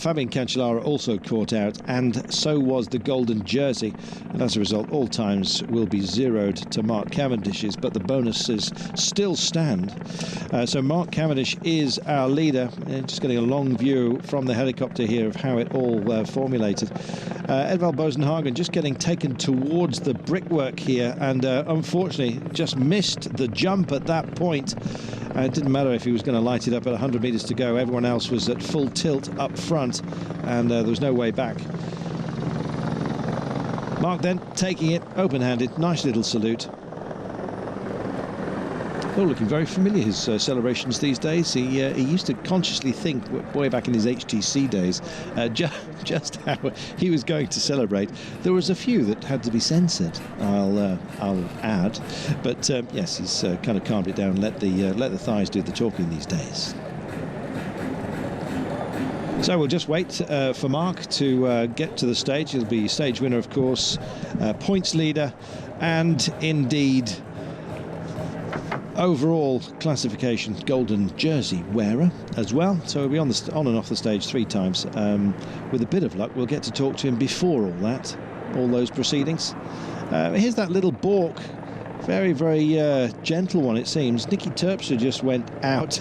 Fabian Cancellara also caught out, and so was the golden jersey. And as a result, all times will be zeroed to Mark Cavendish's, but the bonuses still stand. So Mark Cavendish is our leader. Just getting a long view from the helicopter here of how it all formulated. Edvald Bosenhagen just getting taken towards the brickwork here, and unfortunately just missed the jump at that point. It didn't matter if he was going to light it up at 100 metres to go. Everyone else was at full tilt up front, and there was no way back. Mark then taking it open-handed. Nice little salute. Oh, looking very familiar, his celebrations these days. He used to consciously think, way back in his HTC days, just how he was going to celebrate. There was a few that had to be censored, I'll add. But yes, he's kind of calmed it down and let the thighs do the talking these days. So we'll just wait for Mark to get to the stage. He'll be stage winner, of course, points leader, and indeed overall classification golden jersey wearer as well. So he'll be on and off the stage 3 times. With a bit of luck, we'll get to talk to him before all those proceedings. Here's that little balk. Very, very gentle one, it seems. Nicky Terpstra just went out.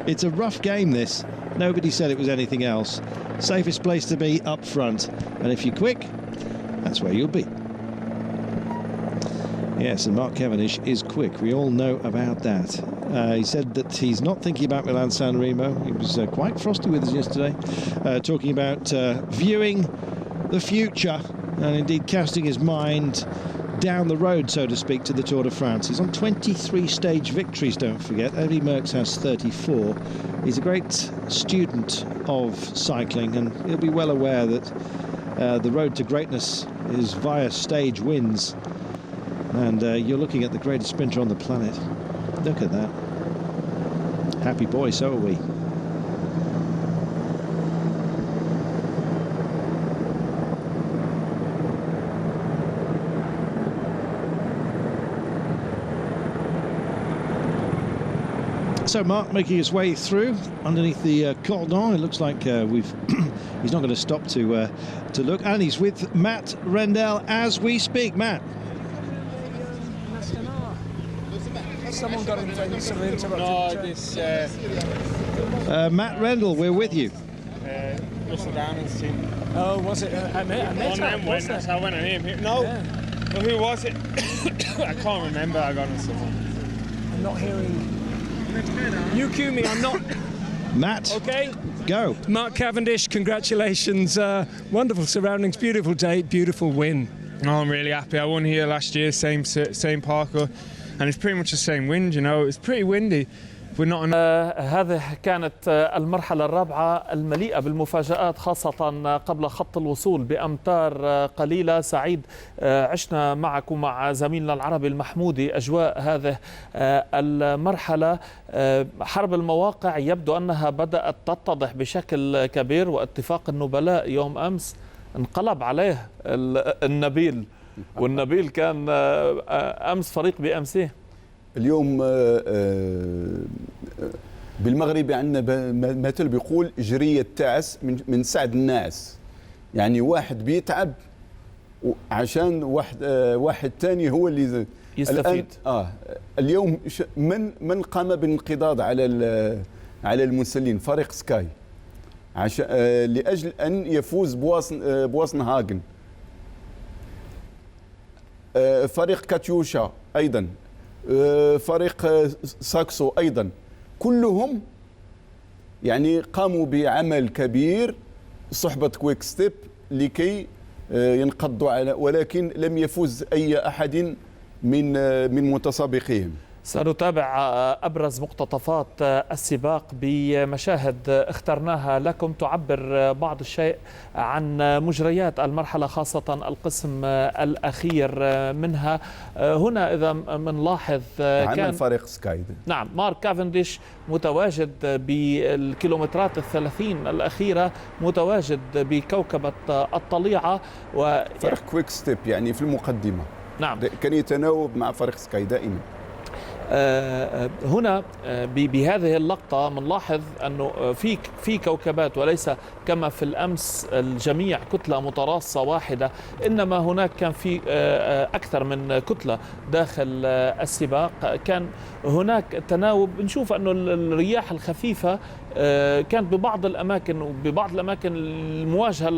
It's a rough game, this. Nobody said it was anything else. Safest place to be up front. And if you're quick, that's where you'll be. Yes, and Mark Cavendish is quick. We all know about that. He said that he's not thinking about Milan San Remo. He was quite frosty with us yesterday, talking about viewing the future and indeed casting his mind down the road, so to speak, to the Tour de France. He's on 23 stage victories, don't forget. Eddy Merckx has 34. He's a great student of cycling, and he'll be well aware that the road to greatness is via stage wins. And you're looking at the greatest sprinter on the planet. Look at that. Happy boy, so are we. So Mark making his way through underneath the cordon. It looks like he's not going to stop to look, and he's with Matt Rendell as we speak. Matt. Someone got into some interrupted. No, this Matt Rendell, we're with you. Russell Downing's team. Oh, was it a That's how I went on him. No, Yeah. well, who was it? I can't remember. I got on someone. I'm not hearing. You cue me. I'm not. Matt, Okay. go. Mark Cavendish, congratulations. Wonderful surroundings, beautiful day, beautiful win. No, I'm really happy. I won here last year, same parkour, and it's pretty much the same wind. You know, it's pretty windy. We're not. هذه كانت المرحلة الرابعة المليئة بالمفاجآت، خاصة قبل خط الوصول بأمتار قليلة. سعيد عشنا معك ومع زميلنا العربي المحمودي أجواء هذه المرحلة. حرب المواقع يبدو أنها بدأت تتضح بشكل كبير، واتفاق النبلاء يوم أمس انقلب عليه النبيل، والنبيل كان أمس فريق BMC. اليوم بالمغرب عندنا مثل بيقول جري التعس من سعد الناس، يعني واحد بيتعب عشان واحد تاني هو اللي يستفيد. اليوم من قام بالانقضاض على المسلين؟ فريق سكاي، عشان لاجل ان يفوز بواسن هاجن. فريق كاتيوشا ايضا، فريق ساكسو أيضا، كلهم يعني قاموا بعمل كبير صحبة كويك ستيب لكي ينقضوا على، ولكن لم يفوز أي أحد من متسابقيهم. سنتابع أبرز مقتطفات السباق بمشاهد اخترناها لكم تعبر بعض الشيء عن مجريات المرحلة، خاصة القسم الأخير منها. هنا إذا منلاحظ كان فريق سكاي، نعم، مارك كافنديش متواجد بالكيلومترات 30 الأخيرة، متواجد بكوكبة الطليعة، فريق كويك ستيب يعني في المقدمة. نعم، كان يتناوب مع فريق سكاي دائما. هنا بهذه اللقطة منلاحظ أنه في كوكبات، وليس كما في الأمس الجميع كتلة متراصة واحدة، إنما هناك كان في أكثر من كتلة داخل السباق. كان هناك تناوب. نشوف أنه الرياح الخفيفة كانت ببعض الأماكن المواجهة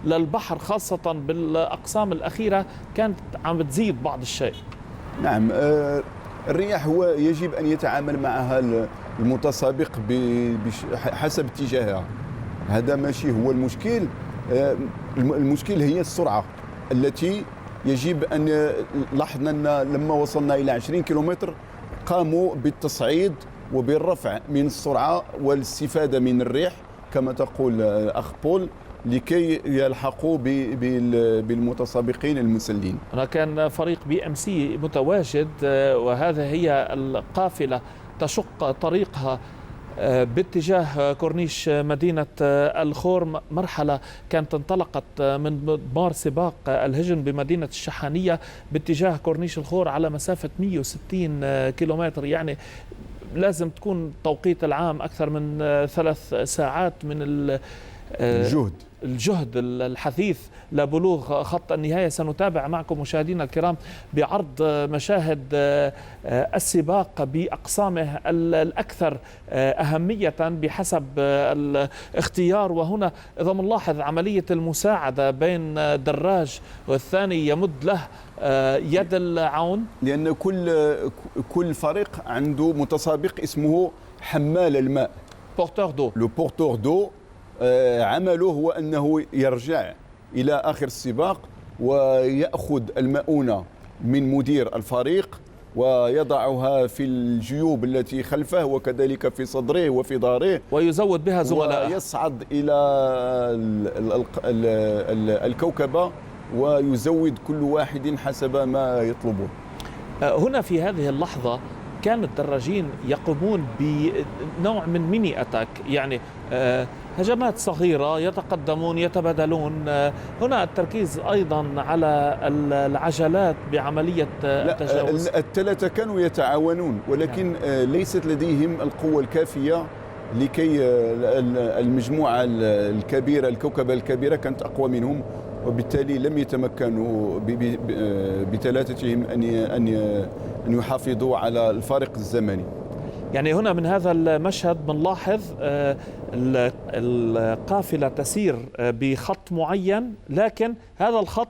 للبحر، خاصة بالأقسام الأخيرة كانت عم بتزيد بعض الشيء. نعم، الرياح هو يجب أن يتعامل معها المتسابق حسب اتجاهها. هذا ماشي هو المشكل. المشكل هي السرعة التي يجب أن لاحظنا أن لما وصلنا إلى 20 كيلومتر قاموا بالتصعيد وبالرفع من السرعة والاستفادة من الريح كما تقول أخ بول، لكي يلحقوا بالمتسابقين المسلين. هنا كان فريق BMC متواجد، وهذا هي القافلة تشق طريقها باتجاه كورنيش مدينة الخور. مرحلة كانت انطلقت من مضمار سباق الهجن بمدينة الشحانية باتجاه كورنيش الخور على مسافة 160 كيلومتر، يعني لازم تكون توقيت العام أكثر من 3 ساعات من الجهد. الجهد الحثيث لبلوغ خط النهاية. سنتابع معكم مشاهدينا الكرام بعرض مشاهد السباق بأقسامه الأكثر أهمية بحسب الاختيار. وهنا إذا نلاحظ عملية المساعدة بين دراج والثاني يمد له يد العون، لأن كل فريق عنده متسابق اسمه حمال الماء، بورتور دو. لو بورتور دو عمله هو أنه يرجع إلى آخر السباق ويأخذ المؤونة من مدير الفريق ويضعها في الجيوب التي خلفه وكذلك في صدره وفي ظهره ويزود بها زملائه، ويصعد إلى الكوكبة ويزود كل واحد حسب ما يطلبه. هنا في هذه اللحظة كان الدراجين يقومون بنوع من ميني أتاك، يعني هجمات صغيرة، يتقدمون يتبادلون. هنا التركيز أيضا على العجلات بعملية التجاوز. الثلاثة كانوا يتعاونون، ولكن ليست لديهم القوة الكافية لكي المجموعة الكبيرة، الكوكبة الكبيرة كانت أقوى منهم، وبالتالي لم يتمكنوا بثلاثتهم أن يحافظوا على الفارق الزمني. يعني هنا من هذا المشهد بنلاحظ القافلة تسير بخط معين، لكن هذا الخط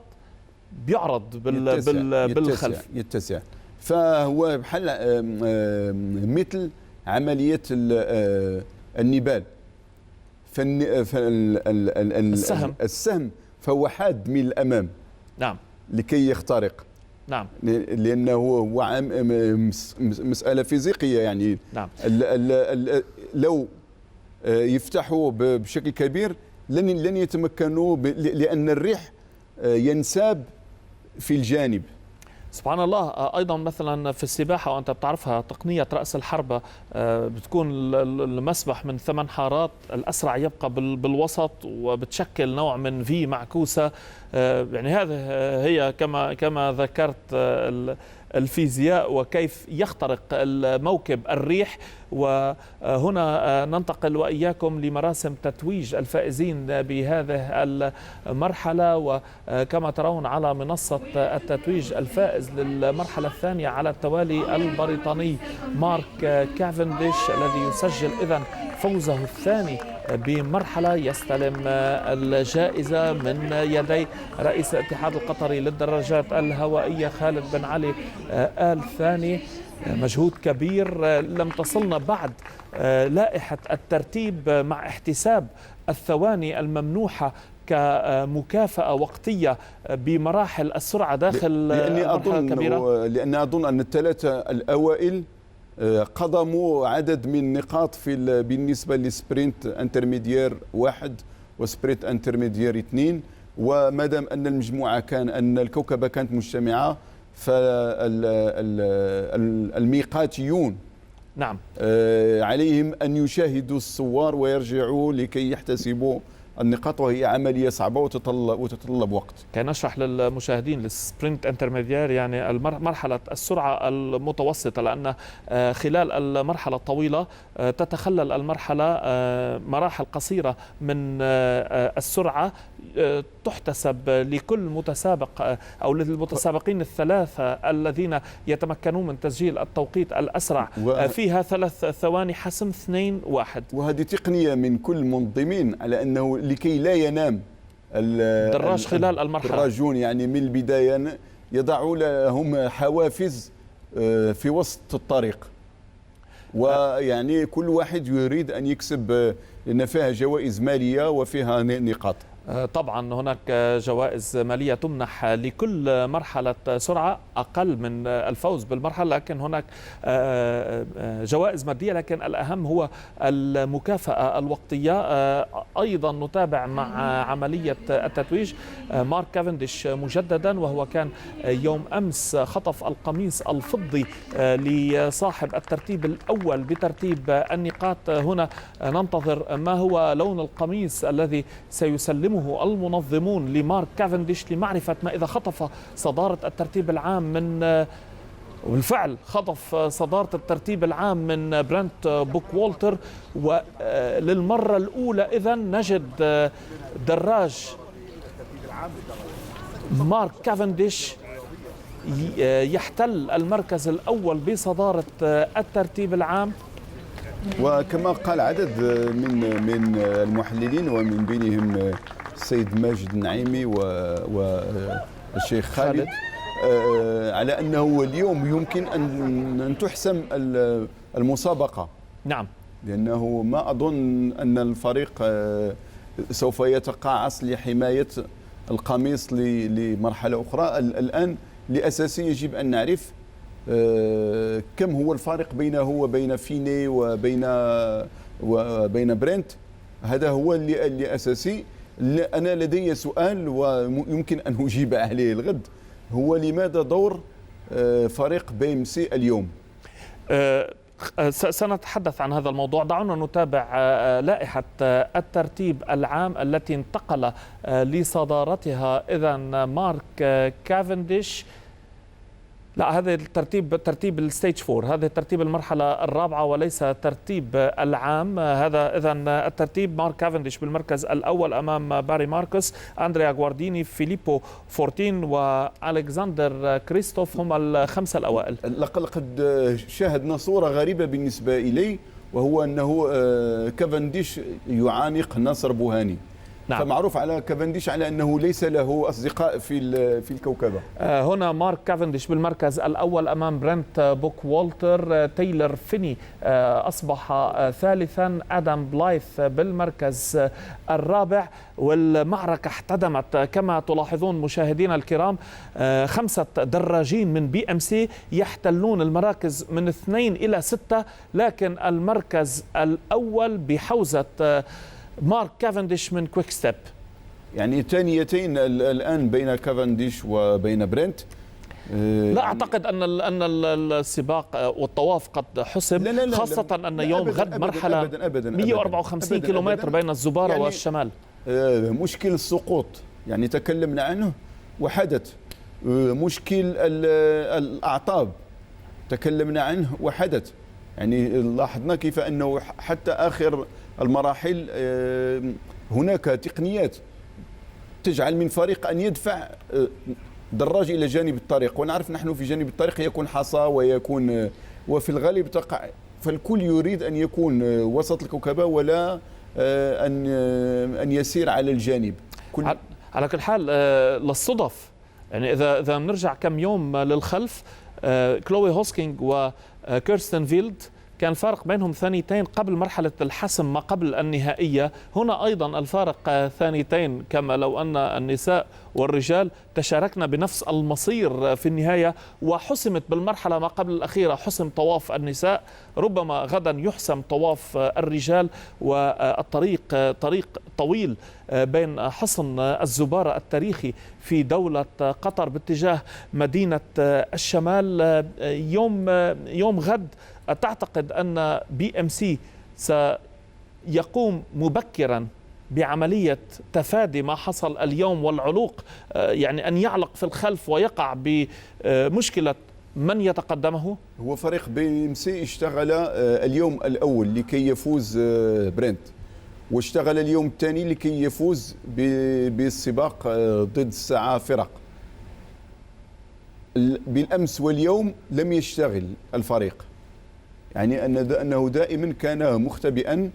بيعرض بالخلف، يتسع. فهو بحال مثل عملية النبال. السهم فهو حاد من الأمام، نعم، لكي يخترق، نعم، لأنه هو مسألة فيزيقية. يعني نعم. لو يفتحوا بشكل كبير لن يتمكنوا، لأن الريح ينساب في الجانب. سبحان الله. أيضا مثلا في السباحة وأنت بتعرفها تقنية رأس الحربة، بتكون المسبح من 8 حارات، الأسرع يبقى بالوسط وبتشكل نوع من في معكوسة. يعني هذه هي كما ذكرت الفيزياء وكيف يخترق الموكب الريح. وهنا ننتقل وإياكم لمراسم تتويج الفائزين بهذه المرحلة. وكما ترون على منصة التتويج الفائز للمرحلة الثانية على التوالي البريطاني مارك كافنديش، الذي يسجل إذن فوزه الثاني بمرحلة، يستلم الجائزة من يدي رئيس الاتحاد القطري للدراجات الهوائية خالد بن علي آل ثاني. مجهود كبير. لم تصلنا بعد لائحة الترتيب مع احتساب الثواني الممنوحة كمكافأة وقتية بمراحل السرعة داخل مرحلة كبيرة. لأني أظن أن الثلاثة الأوائل قضموا عدد من نقاط بالنسبة لسبرينت انترميديير 1 وسبرينت انترميديير 2، وما دام أن المجموعة أن الكوكبة كانت مجتمعة، فالميقاتيون نعم عليهم أن يشاهدوا الصور ويرجعوا لكي يحتسبوا النقاط، وهي عملية صعبة وتتطلب وقت. كان نشرح للمشاهدين السبرنت انترميديير يعني مرحلة السرعة المتوسطة، لأن خلال المرحلة الطويلة تتخلل المرحلة مراحل قصيرة من السرعة تحتسب لكل متسابق أو للمتسابقين الثلاثة الذين يتمكنون من تسجيل التوقيت الأسرع فيها 3 ثواني حسم 2-1. وهذه تقنية من كل منظمين على أنه لكي لا ينام الدراج خلال المرحلة. الدراجون يعني من البداية يضعوا لهم حوافز في وسط الطريق، ويعني كل واحد يريد أن يكسب، لأن فيها جوائز مالية وفيها نقاط. طبعا هناك جوائز مالية تمنح لكل مرحلة سرعة أقل من الفوز بالمرحلة، لكن هناك جوائز مادية، لكن الأهم هو المكافأة الوقتية. أيضا نتابع مع عملية التتويج مارك كافنديش مجددا، وهو كان يوم أمس خطف القميص الفضي لصاحب الترتيب الأول بترتيب النقاط. هنا ننتظر ما هو لون القميص الذي سيسلمه المنظمون لمارك كافنديش لمعرفة ما إذا خطف صدارة الترتيب العام من وبالفعل خطف صدارة الترتيب العام من برنت بوك وولتر. وللمرة الأولى إذن نجد دراج مارك كافنديش يحتل المركز الأول بصدارة الترتيب العام. وكما قال عدد من المحللين ومن بينهم السيد ماجد النعيمي والشيخ خالد على أنه اليوم يمكن أن تحسم المسابقة. نعم، لأنه ما أظن أن الفريق سوف يتقاعس لحماية القميص لمرحلة أخرى. الآن لأساسي يجب أن نعرف كم هو الفارق بينه وبين فيني وبين برنت. هذا هو اللي أساسي. أنا لدي سؤال ويمكن أن أجيب عليه الغد، هو لماذا دور فريق بي ام سي اليوم؟ سنتحدث عن هذا الموضوع. دعونا نتابع لائحة الترتيب العام التي انتقل لصدارتها إذن مارك كافنديش. لا، هذا ترتيب الستيج 4، هذا ترتيب المرحلة الرابعة وليس ترتيب العام. هذا إذن الترتيب: مارك كافنديش بالمركز الأول أمام باري ماركوس، أندريا غوارديني، فيليبو فورتين وألكسندر كريستوف هم الخمسة الأوائل. لقد شاهدنا صورة غريبة بالنسبة إلي، وهو أنه كافنديش يعانق ناصر بوهاني. نعم. فمعروف على كافنديش على أنه ليس له أصدقاء في الكوكبة. هنا مارك كافنديش بالمركز الأول أمام برنت بوك وولتر. تايلر فيني أصبح ثالثا. آدم بلايث بالمركز الرابع. والمعركة احتدمت كما تلاحظون مشاهدينا الكرام. 5 دراجين من بي ام سي يحتلون المراكز من 2 إلى 6، لكن المركز الأول بحوزة مارك كافنديش من كويك ستيب. يعني ثانيتين الآن بين كافنديش وبين برنت. لا أعتقد أن السباق والطواف قد حسم. لا خاصة أن يوم غد مرحلة أبداً 154 كيلومتر بين الزبارة يعني والشمال. مشكل السقوط يعني تكلمنا عنه وحدث. مشكل الأعطاب تكلمنا عنه وحدث. يعني لاحظنا كيف أنه حتى آخر المراحل هناك تقنيات تجعل من فريق أن يدفع دراج إلى جانب الطريق، ونعرف نحن في جانب الطريق يكون حصى ويكون وفي الغالب تقع، فالكل يريد أن يكون وسط الكوكبة ولا أن يسير على الجانب. على كل حال للصدف يعني إذا بنرجع كم يوم للخلف، كلوي هوسكينج وكيرستن فيلد كان فارق بينهم ثانيتين قبل مرحلة الحسم ما قبل النهائية. هنا أيضا الفارق ثانيتين، كما لو أن النساء والرجال تشاركنا بنفس المصير في النهاية، وحسمت بالمرحلة ما قبل الأخيرة حسم طواف النساء. ربما غدا يحسم طواف الرجال، والطريق طريق طويل بين حصن الزبارة التاريخي في دولة قطر باتجاه مدينة الشمال. يوم غد تعتقد أن بي ام سي سيقوم مبكرا بعملية تفادي ما حصل اليوم والعلوق، يعني أن يعلق في الخلف ويقع بمشكلة من يتقدمه؟ هو فريق بي ام سي اشتغل اليوم الأول لكي يفوز برنت، واشتغل اليوم الثاني لكي يفوز بالسباق ضد الساعة فرق. بالأمس واليوم لم يشتغل الفريق، يعني أنه دائما كان مختبئا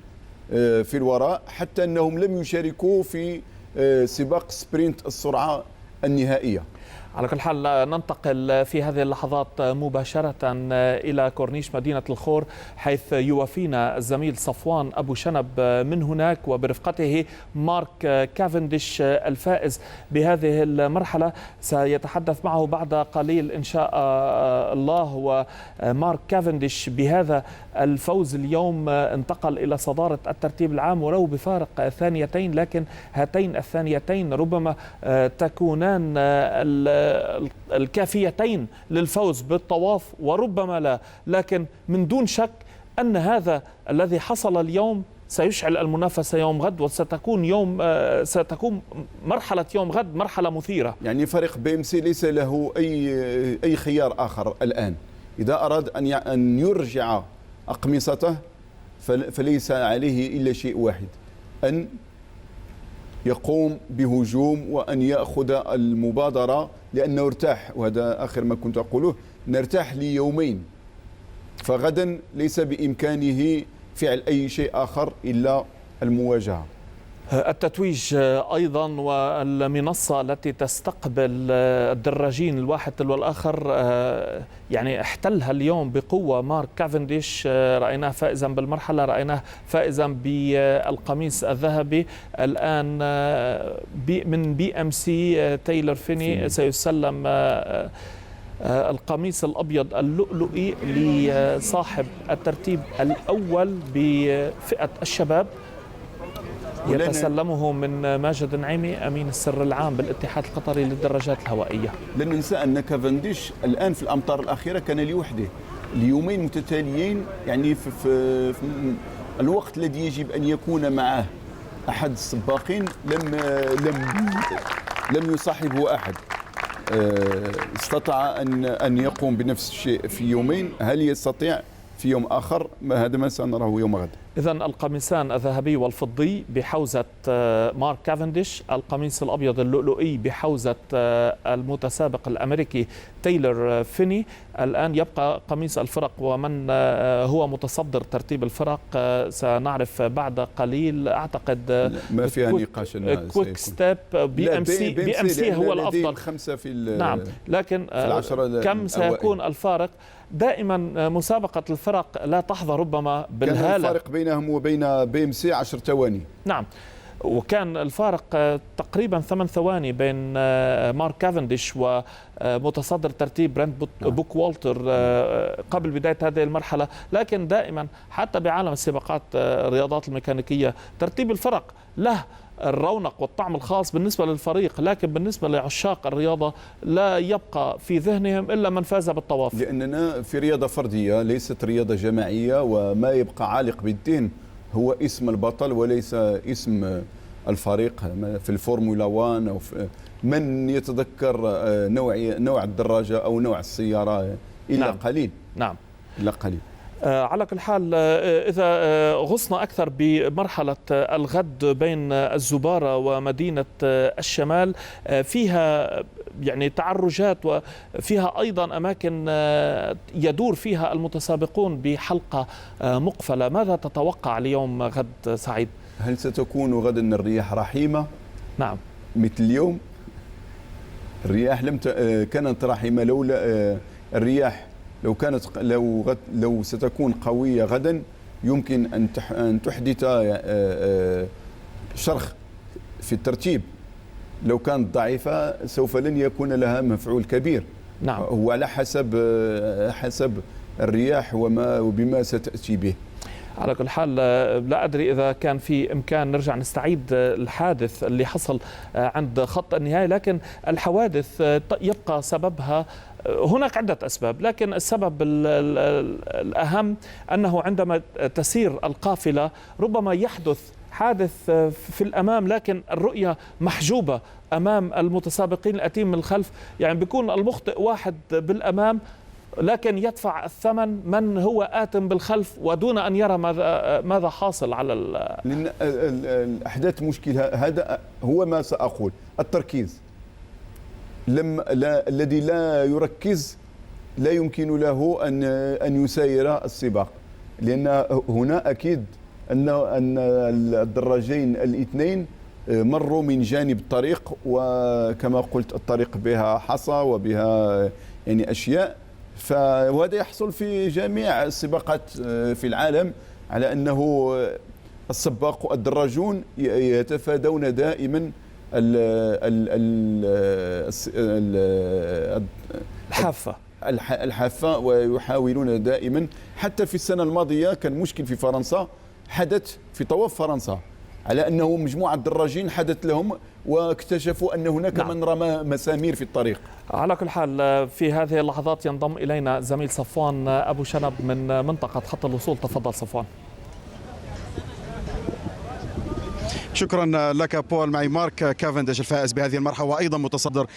في الوراء، حتى أنهم لم يشاركوا في سباق سبرينت السرعة النهائية. على كل حال ننتقل في هذه اللحظات مباشرة إلى كورنيش مدينة الخور، حيث يوافينا الزميل صفوان أبو شنب من هناك وبرفقته مارك كافنديش الفائز بهذه المرحلة. سيتحدث معه بعد قليل إن شاء الله. ومارك كافنديش بهذا الفوز اليوم انتقل إلى صدارة الترتيب العام ولو بفارق ثانيتين، لكن هاتين الثانيتين ربما تكونان الكافيتين للفوز بالطواف وربما لا، لكن من دون شك أن هذا الذي حصل اليوم سيشعل المنافسة يوم غد، ستكون مرحلة يوم غد مرحلة مثيرة. يعني فريق بي ام سي ليس له أي خيار آخر الآن، إذا أراد أن يرجع أقمصته فليس عليه إلا شيء واحد، أن يقوم بهجوم وأن يأخذ المبادرة، لأنه ارتاح، وهذا آخر ما كنت أقوله، نرتاح ليومين، فغدا ليس بإمكانه فعل أي شيء آخر إلا المواجهة. التتويج أيضا والمنصة التي تستقبل الدراجين الواحد تلو الآخر يعني احتلها اليوم بقوة مارك كافنديش، رأيناه فائزا بالمرحلة، رأيناه فائزا بالقميص الذهبي. الآن من BMC تايلور فيني سيسلم القميص الأبيض اللؤلؤي لصاحب الترتيب الأول بفئة الشباب، يتسلمه من ماجد النعيمي أمين السر العام بالاتحاد القطري للدراجات الهوائية. لن ننسى أن كافنديش الآن في الأمطار الأخيرة كان لوحده ليومين متتاليين، يعني في الوقت الذي يجب أن يكون معه أحد السباقين لم يصاحبه أحد. استطاع أن يقوم بنفس الشيء في يومين، هل يستطيع في يوم آخر؟ هذا ما سنراه يوم غد. إذن القميصان الذهبي والفضي بحوزة مارك كافنديش، القميص الأبيض اللؤلؤي بحوزة المتسابق الأمريكي تايلور فيني. الآن يبقى قميص الفرق، ومن هو متصدر ترتيب الفرق سنعرف بعد قليل. أعتقد ما فيها نقاش. كويك ستيب BMC هو الأفضل، خمسة في نعم، لكن كم سيكون الفارق؟ دائما مسابقة الفرق لا تحظى ربما بالهالة. كان الفارق بينهم وبين BMC 10 ثواني. نعم، وكان الفارق تقريبا 8 ثواني بين مارك كافنديش ومتصدر ترتيب برنت بوك والتر قبل بداية هذه المرحلة. لكن دائما حتى بعالم السباقات الرياضات الميكانيكية ترتيب الفرق له الرونق والطعم الخاص بالنسبة للفريق، لكن بالنسبة لعشاق الرياضة لا يبقى في ذهنهم إلا من فاز بالطواف. لأننا في رياضة فردية ليست رياضة جماعية، وما يبقى عالق بالذهن هو اسم البطل وليس اسم الفريق. في الفورمولا 1 أو من يتذكر نوع الدراجة أو نوع السيارة إلا نعم. قليل. نعم، إلا قليل. على كل حال، إذا غصنا أكثر بمرحلة الغد بين الزبارة ومدينة الشمال، فيها يعني تعرجات وفيها أيضا أماكن يدور فيها المتسابقون بحلقة مقفلة. ماذا تتوقع ليوم غد سعيد؟ هل ستكون غدا الرياح رحيمة؟ نعم، مثل اليوم. الرياح كانت رحيمة لولا الرياح. لو ستكون قوية غدا يمكن أن تحدث شرخ في الترتيب. لو كانت ضعيفة سوف لن يكون لها مفعول كبير. نعم، هو على حسب الرياح وبما ستأتي به. على كل حال لا أدري إذا كان في إمكان نرجع نستعيد الحادث اللي حصل عند خط النهاية، لكن الحوادث يبقى سببها هناك عدة أسباب، لكن السبب الأهم أنه عندما تسير القافلة ربما يحدث حادث في الأمام، لكن الرؤية محجوبة أمام المتسابقين الأتيم من الخلف. يعني بيكون المخطئ واحد بالأمام، لكن يدفع الثمن من هو آتم بالخلف ودون أن يرى ماذا حاصل على لأن الأحداث مشكلة. هذا هو ما سأقول، التركيز. الذي لا يركز لا يمكن له أن يساير السباق، لأن هنا أكيد أن الدراجين الاثنين مروا من جانب الطريق، وكما قلت الطريق بها حصى وبها يعني أشياء. وهذا يحصل في جميع السباقات في العالم، على أنه السباق والدراجون يتفادون دائما الحافة ويحاولون دائما. حتى في السنة الماضية كان مشكل في فرنسا، حدث في طواف فرنسا على أنه مجموعة دراجين حدث لهم واكتشفوا أن هناك من رمى مسامير في الطريق. على كل حال في هذه اللحظات ينضم إلينا زميل صفوان أبو شنب من منطقة خط الوصول. تفضل صفوان. شكرا لك بول. معي مارك كافنديش الفائز بهذه المرحلة وأيضا متصدر